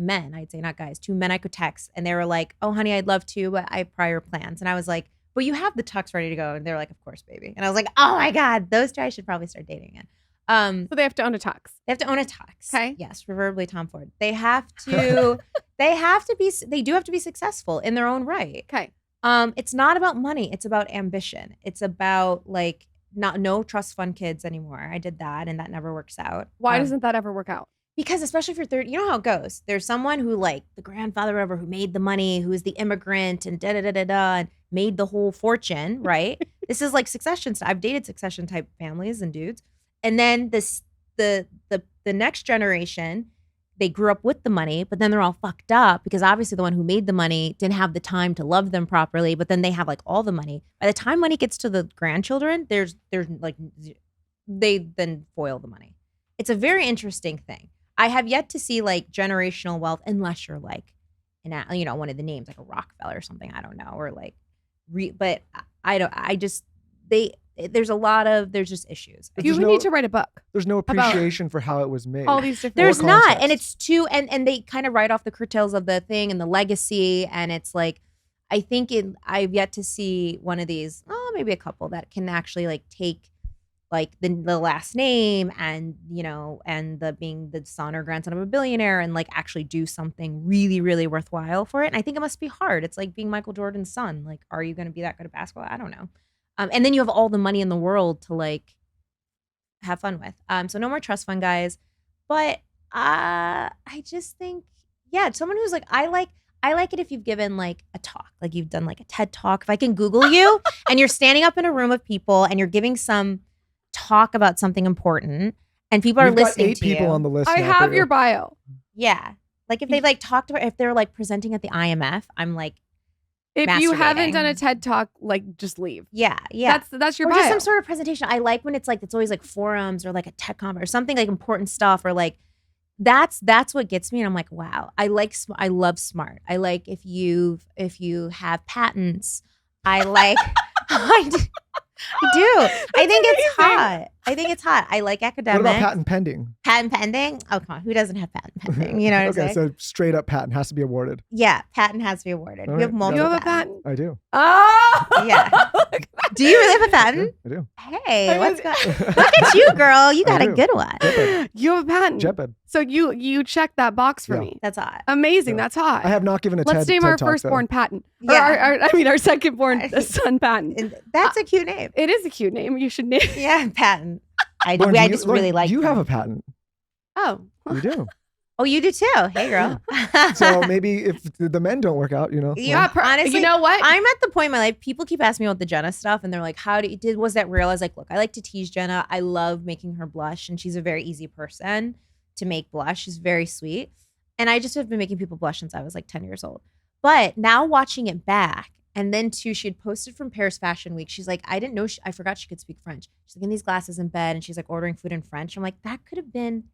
say not guys, 2 men I could text. And they were like, oh, honey, I'd love to, but I have prior plans. And I was like, but you have the tux ready to go. And they were like, of course, baby. And I was like, oh my God, those 2 I should probably start dating again. So they have to own a tux. They have to own a tux. Okay. Yes, proverbially Tom Ford. They do have to be successful in their own right. Okay. It's not about money. It's about ambition. It's about like, no trust fund kids anymore. I did that and that never works out. Why doesn't that ever work out? Because especially if you're 30, you know how it goes. There's someone who like the grandfather or whatever who made the money, who is the immigrant and and made the whole fortune, right? This is like succession stuff. I've dated succession type families and dudes. And then the next generation, they grew up with the money, but then they're all fucked up because obviously the one who made the money didn't have the time to love them properly, but then they have like all the money. By the time money gets to the grandchildren, there's like, they then foil the money. It's a very interesting thing. I have yet to see like generational wealth unless you're like, one of the names like a Rockefeller or something, I don't know, or like, but there's just issues. You would need to write a book. There's no appreciation for how it was made. All these different. There's Or not, context. and it's too, and they kind of write off the curtails of the thing and the legacy, and it's like, I think I've yet to see one of these, maybe a couple that can actually like take like the last name and and being the son or grandson of a billionaire and like actually do something really, really worthwhile for it. And I think it must be hard. It's like being Michael Jordan's son. Like, are you going to be that good at basketball? I don't know. And then you have all the money in the world to like have fun with. So no more trust fund guys. But I just think, someone who's like, I like it if you've given like a talk, like you've done like a TED talk. If I can Google you and you're standing up in a room of people and you're giving some talk about something important and people are listening got 8 to you. people on the list. I now have for your you. bio. Yeah. Like if they've like talked about, if they're like presenting at the IMF, I'm like, If you haven't masturbating. done a TED talk, like just leave. yeah. That's your Or bio. just some sort of presentation. I like when it's like, it's always like forums or like a tech conference or something like important stuff or like, that's what gets me. And I'm like, wow, I love smart. I like if you have patents, I like, I do. I think it's hot. I like What academics. about patent pending? Patent pending? Oh, come on. Who doesn't have patent pending? You know what I'm Okay, saying? so straight up patent has to be awarded. Yeah, patent has to be awarded. All You have right, multiple you have a patents. patent? I do. Oh, Yeah. Do you really have a patent? I do. Hey, what's going Look Look at you, girl. You got a do. good one. You have a patent. Jetbed. So you checked that box for Yeah. me. That's hot. Amazing. Yeah. That's hot. I have not given a Let's TED name TED our talk, though. firstborn patent. Yeah. Or our secondborn son patent. And that's a cute name. It is a cute name. You should name. Yeah, patent. I Lauren, I do just Lauren, really like you her. have a patent. Oh, You do. Oh, you do too. Hey, girl. So maybe if the men don't work out, you know. Yeah, honestly, you know what? I'm at the point in my life, people keep asking me about the Jenna stuff and they're like, was that real? I was like, look, I like to tease Jenna. I love making her blush and she's a very easy person to make blush. She's very sweet. And I just have been making people blush since I was like 10 years old. But now watching it back, and then too, she had posted from Paris Fashion Week. She's like, I didn't know, I forgot she could speak French. She's like in these glasses in bed and she's like ordering food in French. I'm like, that could have been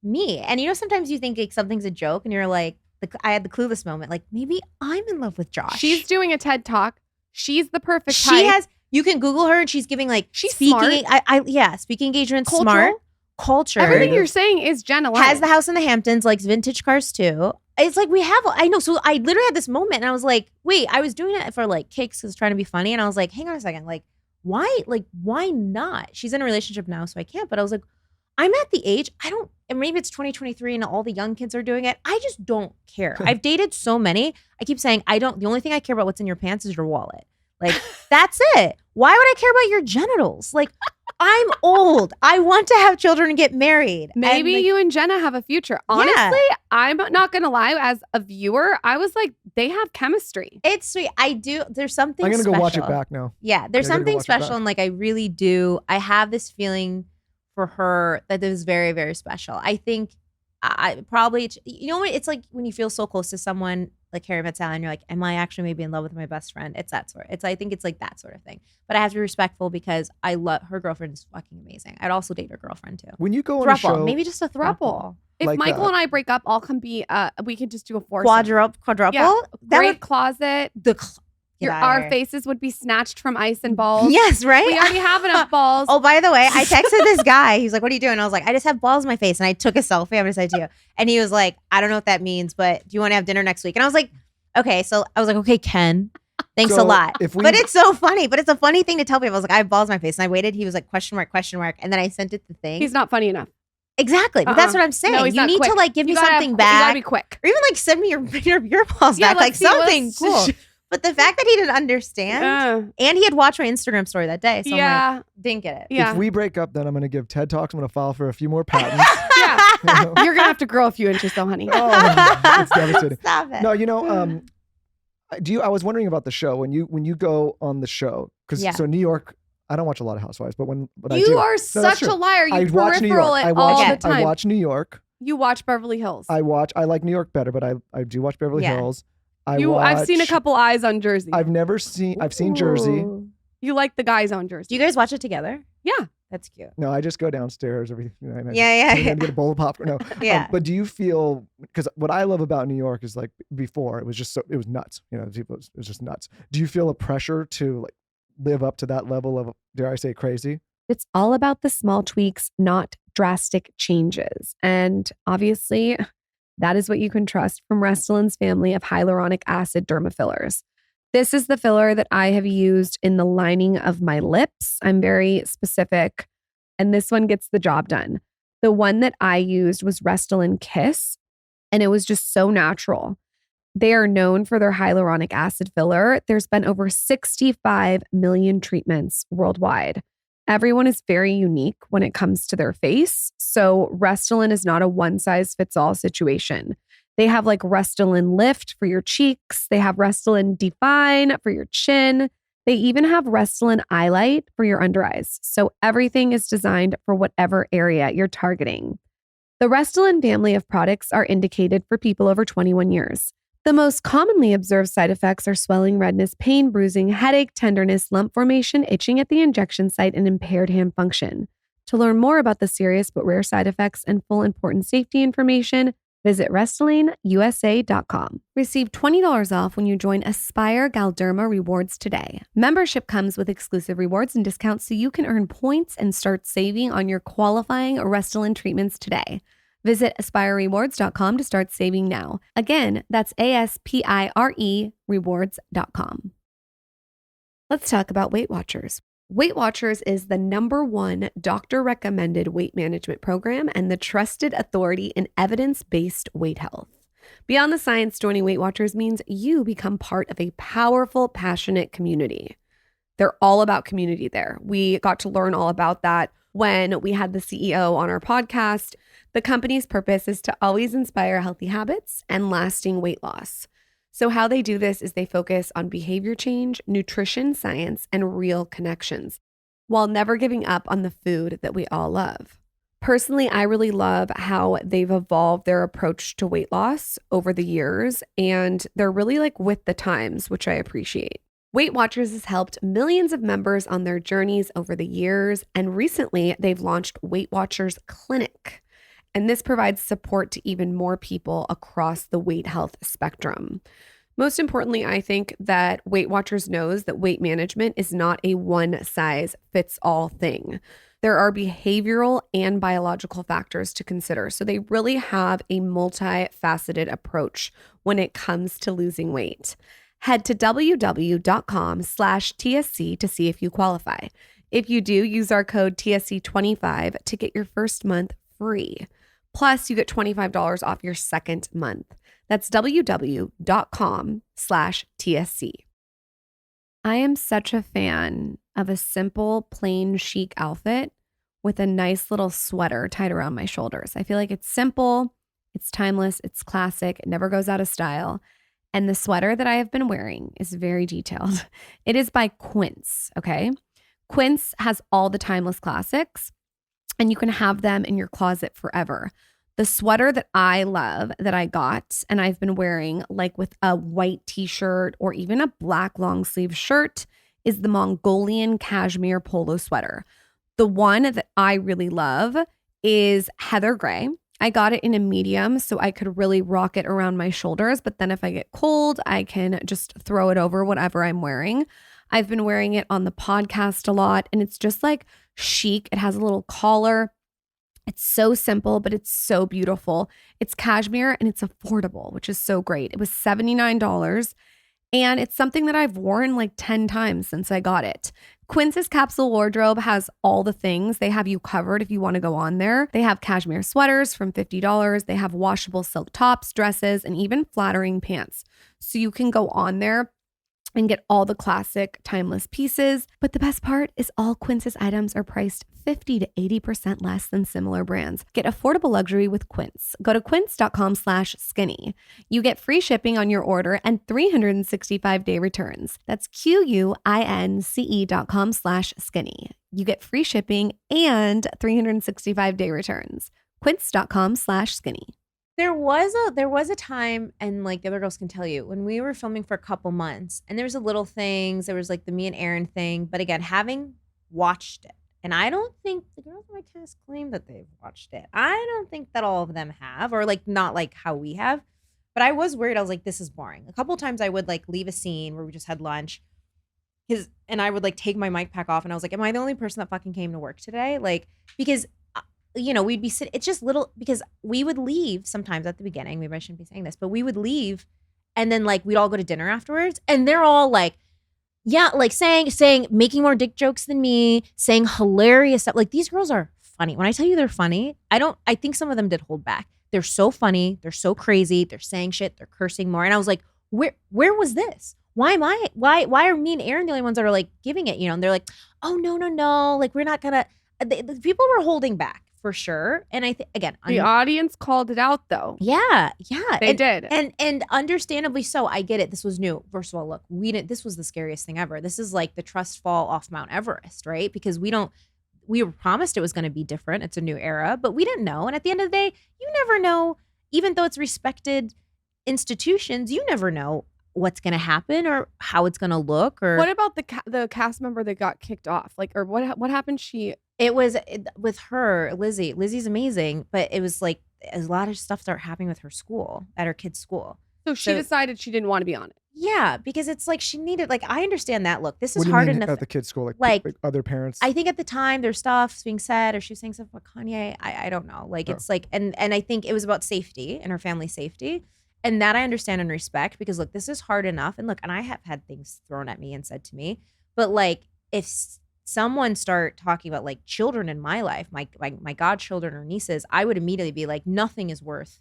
me. And you know, sometimes you think like something's a joke and you're like, I had the clueless moment. Like maybe I'm in love with Josh. She's doing a TED Talk. She's the perfect type. You can Google her and she's giving like she's speaking. Smart. Speaking engagement, Cultural. smart, culture. Everything you're saying is Jenna. Has the house in the Hamptons, likes vintage cars too. It's like I know. So I literally had this moment and I was like, wait, I was doing it for like kicks because trying to be funny. And I was like, hang on a second. Like, why not? She's in a relationship now, so I can't. But I was like, I'm at the age, and maybe it's 2023 and all the young kids are doing it. I just don't care. I've dated so many. I keep saying, the only thing I care about what's in your pants is your wallet. Like, that's it. Why would I care about your genitals? Like, I'm old. I want to have children and get married. Maybe you and Jenna have a future. Honestly, I'm not going to lie. As a viewer, I was like, they have chemistry. It's sweet. I do. There's something I'm going to go watch it back now. Yeah, there's something special. And like, I really do. I have this feeling for her that is very, very special. I think I probably, you know what? It's like when you feel so close to someone like Harry Met Sally and you're like, am I actually maybe in love with my best friend? It's that sort. I think it's like that sort of thing. But I have to be respectful because I love her girlfriend is fucking amazing. I'd also date her girlfriend too. When you go on a show, maybe just a throuple. If like Michael that. and I break up, all can be, we could just do a foursome. Quadruple? Yeah. Great closet. Our here. faces would be snatched from ice and balls. Yes, right? We already have enough balls. Oh, by the way, I texted this guy. He's like, what are you doing? I was like, I just have balls in my face. And I took a selfie. I'm going to send it to you. And he was like, I don't know what that means, but do you want to have dinner next week? And I was like, okay. So I was like, okay, Ken, thanks a lot. But it's so funny. But it's a funny thing to tell people. I was like, I have balls in my face. And I waited. He was like, question mark. And then I sent it the thing. He's not funny enough. Exactly. But that's what I'm saying. No, you need quick. to like give me something You back. gotta be quick. Or even like send me your balls back. Like something cool. But the fact that he didn't understand, and he had watched my Instagram story that day, so I'm like, didn't get it. Yeah. If we break up, then I'm going to give TED Talks. I'm going to file for a few more patents. Yeah. You're going to have to grow a few inches though, honey. Oh, it's devastating. Stop it. No, you know, I was wondering about the show when you go on the show, because so New York, I don't watch a lot of Housewives, but I do. You are such a liar. You peripheral it all the time. I watch New York. You watch Beverly Hills. I like New York better, but I do watch Beverly Hills. I've seen a couple eyes on Jersey. I've seen Jersey. You like the guys on Jersey. Do you guys watch it together? Yeah. That's cute. No, I just go downstairs every Yeah. get a bowl of popcorn. No. Yeah. But do you feel, because what I love about New York is like before it was nuts. You know, it was just nuts. Do you feel a pressure to like live up to that level of, dare I say, crazy? It's all about the small tweaks, not drastic changes. And obviously, that is what you can trust from Restylane family of hyaluronic acid derma fillers. This is the filler that I have used in the lining of my lips. I'm very specific, and this one gets the job done. The one that I used was Restylane Kiss, and it was just so natural. They are known for their hyaluronic acid filler. There's been over 65 million treatments worldwide. Everyone is very unique when it comes to their face. So Restylane is not a one-size-fits-all situation. They have like Restylane Lift for your cheeks. They have Restylane Define for your chin. They even have Restylane Eyelight for your under eyes. So everything is designed for whatever area you're targeting. The Restylane family of products are indicated for people over 21 years. The most commonly observed side effects are swelling, redness, pain, bruising, headache, tenderness, lump formation, itching at the injection site, and impaired hand function. To learn more about the serious but rare side effects and full important safety information, visit RestylaneUSA.com. Receive $20 off when you join Aspire Galderma Rewards today. Membership comes with exclusive rewards and discounts so you can earn points and start saving on your qualifying Restylane treatments today. Visit AspireRewards.com to start saving now. Again, that's ASPIRE rewards.com. Let's talk about Weight Watchers. Weight Watchers is the #1 doctor-recommended weight management program and the trusted authority in evidence-based weight health. Beyond the science, joining Weight Watchers means you become part of a powerful, passionate community. They're all about community there. We got to learn all about that when we had the CEO on our podcast. The company's purpose is to always inspire healthy habits and lasting weight loss. So how they do this is they focus on behavior change, nutrition science, and real connections, while never giving up on the food that we all love. Personally, I really love how they've evolved their approach to weight loss over the years, and they're really like with the times, which I appreciate. Weight Watchers has helped millions of members on their journeys over the years, and recently they've launched Weight Watchers Clinic. And this provides support to even more people across the weight health spectrum. Most importantly, I think that Weight Watchers knows that weight management is not a one-size-fits-all thing. There are behavioral and biological factors to consider. So they really have a multifaceted approach when it comes to losing weight. Head to www.com/TSC to see if you qualify. If you do, use our code TSC25 to get your first month free. Plus, you get $25 off your second month. That's www.com/TSC. I am such a fan of a simple, plain, chic outfit with a nice little sweater tied around my shoulders. I feel like it's simple, it's timeless, it's classic, it never goes out of style. And the sweater that I have been wearing is very detailed. It is by Quince, okay? Quince has all the timeless classics, and you can have them in your closet forever. The sweater that I love that I got and I've been wearing like with a white t-shirt or even a black long sleeve shirt is the Mongolian cashmere polo sweater. The one that I really love is heather gray. I got it in a medium so I could really rock it around my shoulders. But then if I get cold, I can just throw it over whatever I'm wearing. I've been wearing it on the podcast a lot, and it's just like chic. It has a little collar. It's so simple, but it's so beautiful. It's cashmere and it's affordable, which is so great. It was $79, and it's something that I've worn like 10 times since I got it. Quince's capsule wardrobe has all the things. They have you covered if you want to go on there. They have cashmere sweaters from $50. They have washable silk tops, dresses, and even flattering pants. So you can go on there and get all the classic timeless pieces. But the best part is all Quince's items are priced 50 to 80% less than similar brands. Get affordable luxury with Quince. Go to quince.com/skinny. You get free shipping on your order and 365-day returns. That's QUINCE.com/skinny. You get free shipping and 365-day returns. Quince.com/skinny. There was a time, and like the other girls can tell you, when we were filming for a couple months, and there was a little things. There was like the me and Aaron thing, but again, having watched it, and I don't think the girls on my cast claim that they've watched it. I don't think that all of them have, or like not like how we have. But I was worried. I was like, this is boring. A couple of times I would like leave a scene where we just had lunch, and I would like take my mic pack off, and I was like, am I the only person that fucking came to work today? Like, because we'd be sitting, it's just little, because we would leave sometimes at the beginning, maybe I shouldn't be saying this, but we would leave and then like we'd all go to dinner afterwards, and they're all like, yeah, like saying, making more dick jokes than me, saying hilarious stuff. Like, these girls are funny. When I tell you they're funny, I think some of them did hold back. They're so funny. They're so crazy. They're saying shit. They're cursing more. And I was like, where was this? Why are me and Aaron the only ones that are like giving it, And they're like, oh, no. Like, we're not gonna, the people were holding back. For sure. And I think, again, the audience called it out though. Yeah. They did. And understandably so. I get it. This was new. First of all, look, this was the scariest thing ever. This is like the trust fall off Mount Everest, right? Because we were promised it was going to be different. It's a new era, but we didn't know. And at the end of the day, you never know, even though it's respected institutions, you never know what's going to happen or how it's going to look. Or what about the cast member that got kicked off? Like, or what happened? It was with her, Lizzie. Lizzie's amazing, but it was like a lot of stuff started happening with her school, at her kid's school. So she decided she didn't want to be on it. Yeah, because it's like she needed, like, I understand that. Look, this is What do you hard mean enough. at the kid's school, like other parents. I think at the time there's stuff being said, or she was saying stuff about Kanye. I don't know. Like, it's like, and I think it was about safety and her family's safety. And that I understand and respect, because look, this is hard enough. And look, and I have had things thrown at me and said to me, but like, if someone start talking about like children in my life, my godchildren or nieces, I would immediately be like, nothing is worth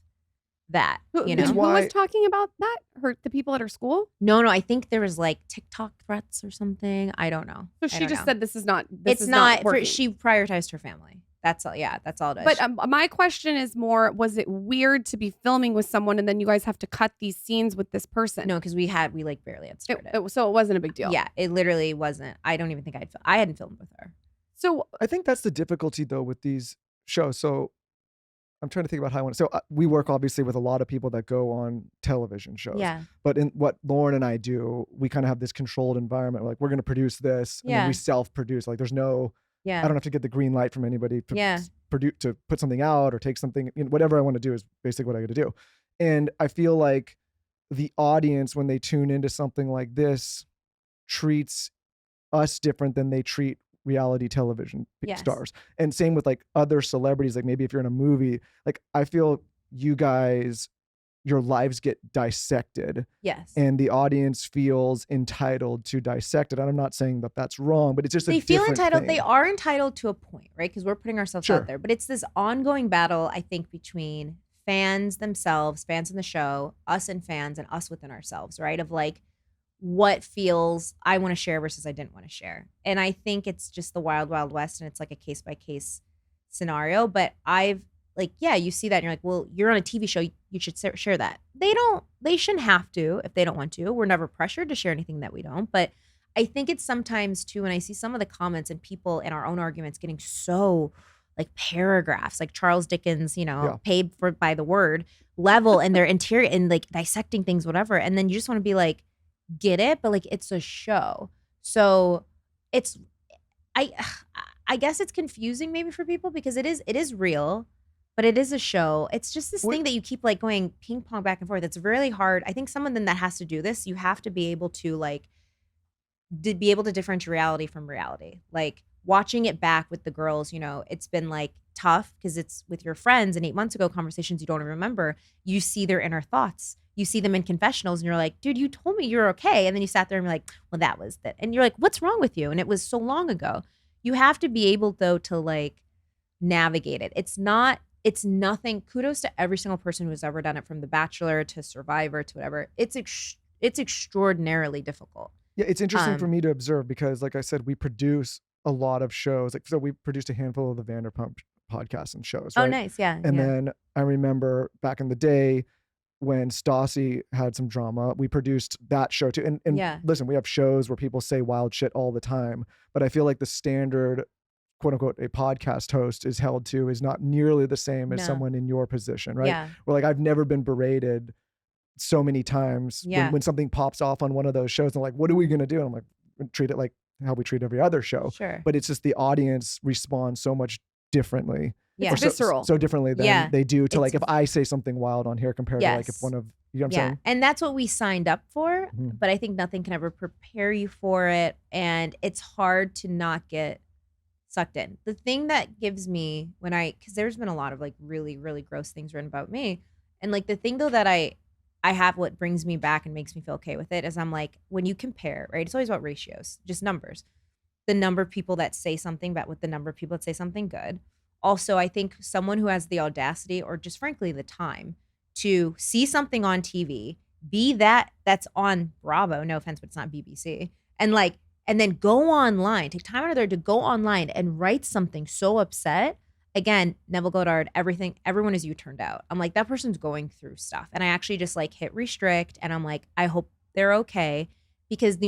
that, Who, you know? who was talking about that? The people at her school? No, I think there was like TikTok threats or something. I don't know. So she just said this is not. It's not. Working. She prioritized her family. That's all. Yeah, that's all it is. But my question is more: was it weird to be filming with someone and then you guys have to cut these scenes with this person? No, because we like barely had started. So it wasn't a big deal. Yeah, it literally wasn't. I don't even think I hadn't filmed with her. So I think that's the difficulty though with these shows. So I'm trying to think about how I want to. So we work obviously with a lot of people that go on television shows. Yeah. But in what Lauren and I do, we kind of have this controlled environment. Like we're going to produce this, and then we self-produce. Like there's no. Yeah. I don't have to get the green light from anybody to to put something out or take something. Whatever I want to do is basically what I got to do. And I feel like the audience, when they tune into something like this, treats us different than they treat reality television stars. And same with like other celebrities. Like maybe if you're in a movie, like I feel you guys, your lives get dissected. Yes. And the audience feels entitled to dissect it. And I'm not saying that that's wrong, but it's just they feel entitled. Thing. They are entitled to a point, right? Because we're putting ourselves out there. But it's this ongoing battle, I think, between fans themselves, fans in the show, us and fans, and us within ourselves, right? Of like, what feels I want to share versus I didn't want to share. And I think it's just the wild, wild west, and it's like a case by case scenario. But you see that and you're like, well, you're on a TV show, you should share that. They shouldn't have to if they don't want to. We're never pressured to share anything that we don't. But I think it's sometimes too, when I see some of the comments and people in our own arguments getting so like paragraphs, like Charles Dickens, paid for by the word level, and their interior and like dissecting things, whatever. And then you just want to be like, get it, but like it's a show. So it's I guess it's confusing maybe for people because it is real, but it is a show. It's just this thing that you keep like going ping pong back and forth. It's really hard. I think someone then that has to do this, you have to be able to like be able to differentiate reality from reality. Like watching it back with the girls, it's been like tough because it's with your friends and 8 months ago conversations you don't remember. You see their inner thoughts. You see them in confessionals and you're like, dude, you told me you're okay. And then you sat there and you're like, well, that was that. And you're like, what's wrong with you? And it was so long ago. You have to be able though to like navigate it. It's nothing. Kudos to every single person who's ever done it, from The Bachelor to Survivor to whatever. It's extraordinarily difficult. Yeah, it's interesting for me to observe because like I said, we produce a lot of shows. Like so we produced a handful of the Vanderpump podcasts and shows. Right? Oh, nice. Yeah. And then I remember back in the day, when Stassi had some drama, we produced that show too. And listen, we have shows where people say wild shit all the time, but I feel like the standard, quote unquote, a podcast host is held to is not nearly the same as someone in your position, right? Yeah. Where like I've never been berated so many times when something pops off on one of those shows and like, what are we gonna do? And I'm like, treat it like how we treat every other show. Sure. But it's just the audience responds so much differently. Yeah, it's visceral. So differently than they do to like if I say something wild on here compared to like if one of you know what I'm saying? And that's what we signed up for, but I think nothing can ever prepare you for it, and it's hard to not get sucked in. The thing that gives me because there's been a lot of like really, really gross things written about me, and like the thing though that I have, what brings me back and makes me feel okay with it is I'm like, when you compare, right? It's always about ratios, just numbers. The number of people that say something bad with the number of people that say something good. Also, I think someone who has the audacity or just frankly the time to see something on TV, be that's on Bravo, no offense, but it's not BBC, and then go online, take time out of there to go online and write something so upset. Again, Neville Goddard, everyone is you turned out. I'm like, that person's going through stuff. And I actually just like hit restrict and I'm like, I hope they're okay. Because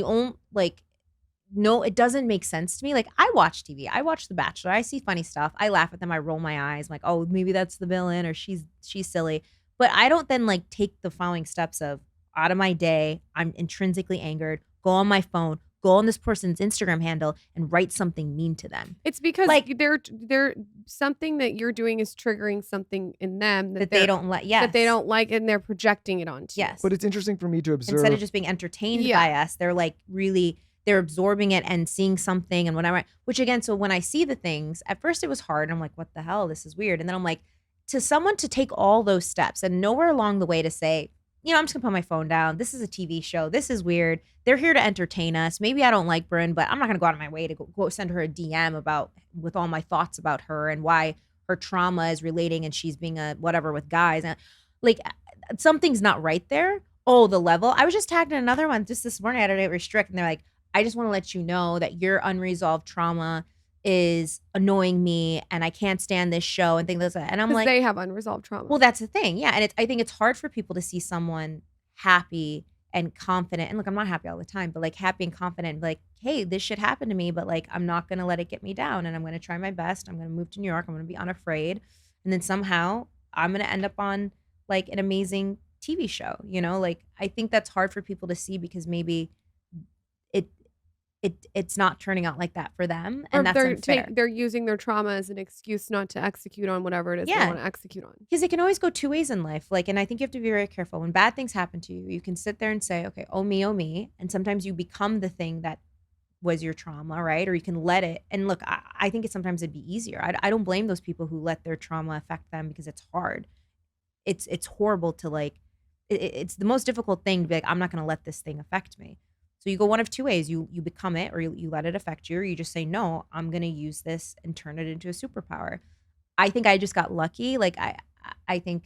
no, it doesn't make sense to me. Like I watch TV, I watch The Bachelor, I see funny stuff, I laugh at them, I roll my eyes, I'm like, oh, maybe that's the villain or she's silly. But I don't then like take the following steps of out of my day, I'm intrinsically angered, go on my phone, go on this person's Instagram handle and write something mean to them. It's because like they're something that you're doing is triggering something in them that they don't like. Yes. That they don't like, and they're projecting it onto. Yes. But it's interesting for me to observe. Instead of just being entertained by us, they're like really, they're absorbing it and seeing something and whatever. Which again, so when I see the things, at first it was hard. I'm like, what the hell? This is weird. And then I'm like, to someone to take all those steps and nowhere along the way to say, I'm just gonna put my phone down. This is a TV show. This is weird. They're here to entertain us. Maybe I don't like Brynn, but I'm not gonna go out of my way to go send her a DM with all my thoughts about her and why her trauma is relating and she's being a whatever with guys. And like something's not right there. Oh, the level. I was just tagged in another one just this morning. I had to restrict, and they're like, I just want to let you know that your unresolved trauma is annoying me, and I can't stand this show and things like that. And I'm like, they have unresolved trauma. well, that's the thing. Yeah. And I think it's hard for people to see someone happy and confident. And look, I'm not happy all the time, but like happy and confident, like, hey, this shit happened to me, but like, I'm not going to let it get me down. And I'm going to try my best. I'm going to move to New York. I'm going to be unafraid. And then somehow I'm going to end up on like an amazing TV show, you know? Like, I think that's hard for people to see because maybe it's not turning out like that for them, and that's unfair. They're using their trauma as an excuse not to execute on whatever it is they want to execute on. Because it can always go two ways in life. Like, and I think you have to be very careful. When bad things happen to you, you can sit there and say, okay, oh me. And sometimes you become the thing that was your trauma, right? Or you can let it. And look, I think sometimes it'd be easier. I don't blame those people who let their trauma affect them because it's hard. It's horrible to like, it's the most difficult thing to be like, I'm not going to let this thing affect me. So you go one of two ways. You become it, or you let it affect you, or you just say, no, I'm going to use this and turn it into a superpower. I think I just got lucky. Like, I think,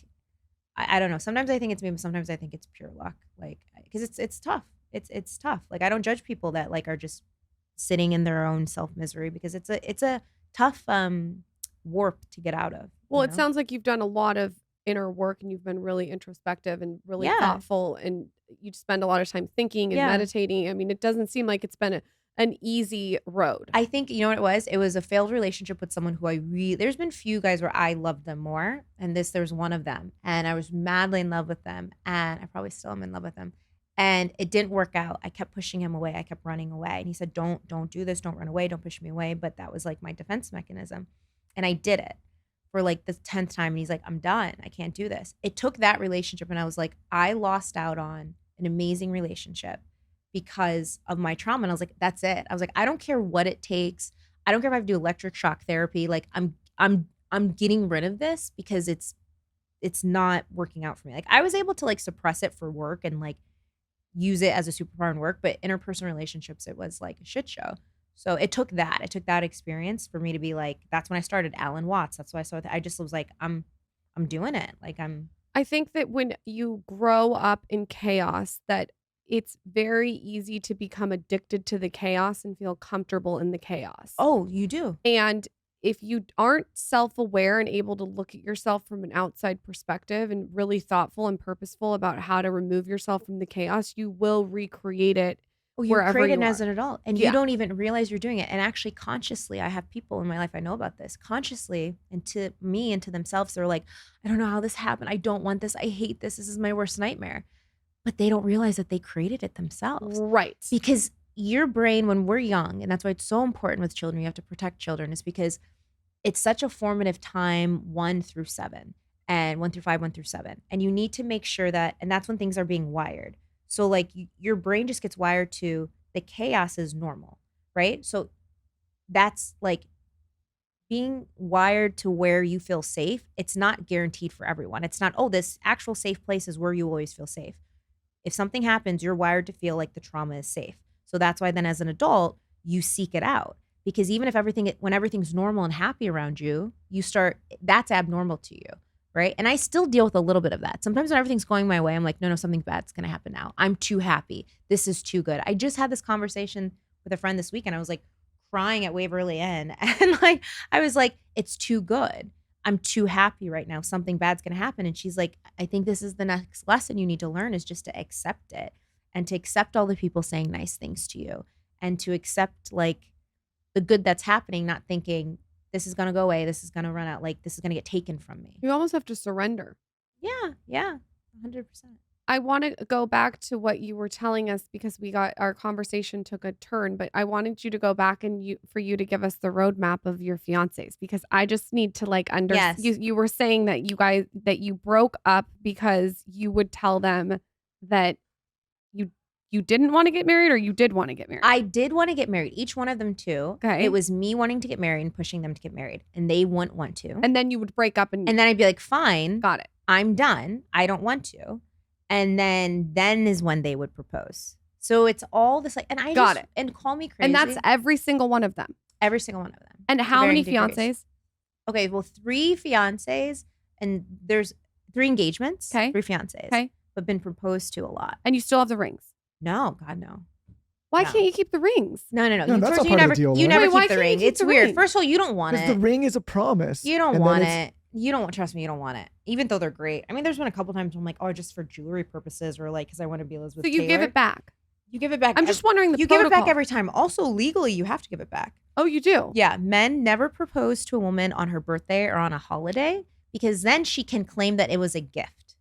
I don't know. Sometimes I think it's me, but sometimes I think it's pure luck. Like, because it's tough. It's tough. Like, I don't judge people that like are just sitting in their own self-misery because it's a tough warp to get out of. Well, it sounds like you've done a lot of inner work and you've been really introspective and really thoughtful, and you spend a lot of time thinking and meditating. I mean, it doesn't seem like it's been an easy road. I think, you know what it was? It was a failed relationship with someone who there's been few guys where I loved them more, and there's one of them, and I was madly in love with them, and I probably still am in love with them, and it didn't work out. I kept pushing him away. I kept running away, and he said, don't do this. Don't run away. Don't push me away. But that was like my defense mechanism, and I did it for like the 10th time, and he's like, I'm done. I can't do this. It took that relationship, and I was like, I lost out on an amazing relationship because of my trauma. And I was like, that's it. I was like, I don't care what it takes. I don't care if I have to do electric shock therapy. Like, I'm getting rid of this because it's not working out for me. Like, I was able to like suppress it for work and like use it as a superpower in work, but interpersonal relationships, it was like a shit show. So it took that experience for me to be like, that's when I started Alan Watts. That's why I just was like, I'm doing it. Like, I think that when you grow up in chaos, that it's very easy to become addicted to the chaos and feel comfortable in the chaos. Oh, you do. And if you aren't self-aware and able to look at yourself from an outside perspective and really thoughtful and purposeful about how to remove yourself from the chaos, you will recreate it. Oh, you create it as an adult, and you don't even realize you're doing it. And actually, consciously, I have people in my life I know about this. Consciously, and to me and to themselves, they're like, I don't know how this happened. I don't want this. I hate this. This is my worst nightmare. But they don't realize that they created it themselves. Right. Because your brain, when we're young, and that's why it's so important with children, you have to protect children, is because it's such a formative time, 1 through 7, and 1 through 5, 1 through 7. And you need to make sure that, and that's when things are being wired. So like your brain just gets wired to the chaos is normal, right? So that's like being wired to where you feel safe. It's not guaranteed for everyone. It's not, oh, this actual safe place is where you always feel safe. If something happens, you're wired to feel like the trauma is safe. So that's why then as an adult, you seek it out. Because even if when everything's normal and happy around you, that's abnormal to you. Right. And I still deal with a little bit of that. Sometimes when everything's going my way, I'm like, no, something bad's going to happen now. I'm too happy. This is too good. I just had this conversation with a friend this weekend. I was like crying at Waverly Inn. And like, I was like, it's too good. I'm too happy right now. Something bad's going to happen. And she's like, I think this is the next lesson you need to learn, is just to accept it, and to accept all the people saying nice things to you, and to accept like the good that's happening, not thinking, this is going to go away. This is going to run out. Like, this is going to get taken from me. You almost have to surrender. Yeah. 100%. I want to go back to what you were telling us, because our conversation took a turn, but I wanted you to go back and for you to give us the roadmap of your fiancés, because I just need to like understand. Yes. You were saying that you broke up because you would tell them that you didn't want to get married, or you did want to get married? I did want to get married. Each one of them too. Okay. It was me wanting to get married and pushing them to get married, and they wouldn't want to. And then you would break up and then I'd be like, fine. Got it. I'm done. I don't want to. And then is when they would propose. So it's all this like, and I got it. And call me crazy. And that's every single one of them. Every single one of them. And how many fiancés? Okay, well, 3 fiancés, and 3 engagements, Okay. 3 fiancés, Okay. but been proposed to a lot. And you still have the rings. No, God, no. Why No. can't you keep the rings? No. No, You, that's first, not you part of never, the deal, you Lauren. never Wait, why keep the can't you ring. keep It's the weird. ring? First of all, you don't want Because it. the ring is a promise. You don't and then want it's- it. You don't want. Trust me, you don't want it. Even though they're great. I mean, there's been a couple times where I'm like, oh, just for jewelry purposes, or like because I want to be Elizabeth. So you give Taylor. it back. You give it back. I'm just wondering the You protocol. give it back every time. Also, legally, you have to give it back. Oh, you do? Yeah, men never propose to a woman on her birthday or on a holiday because then she can claim that it was a gift.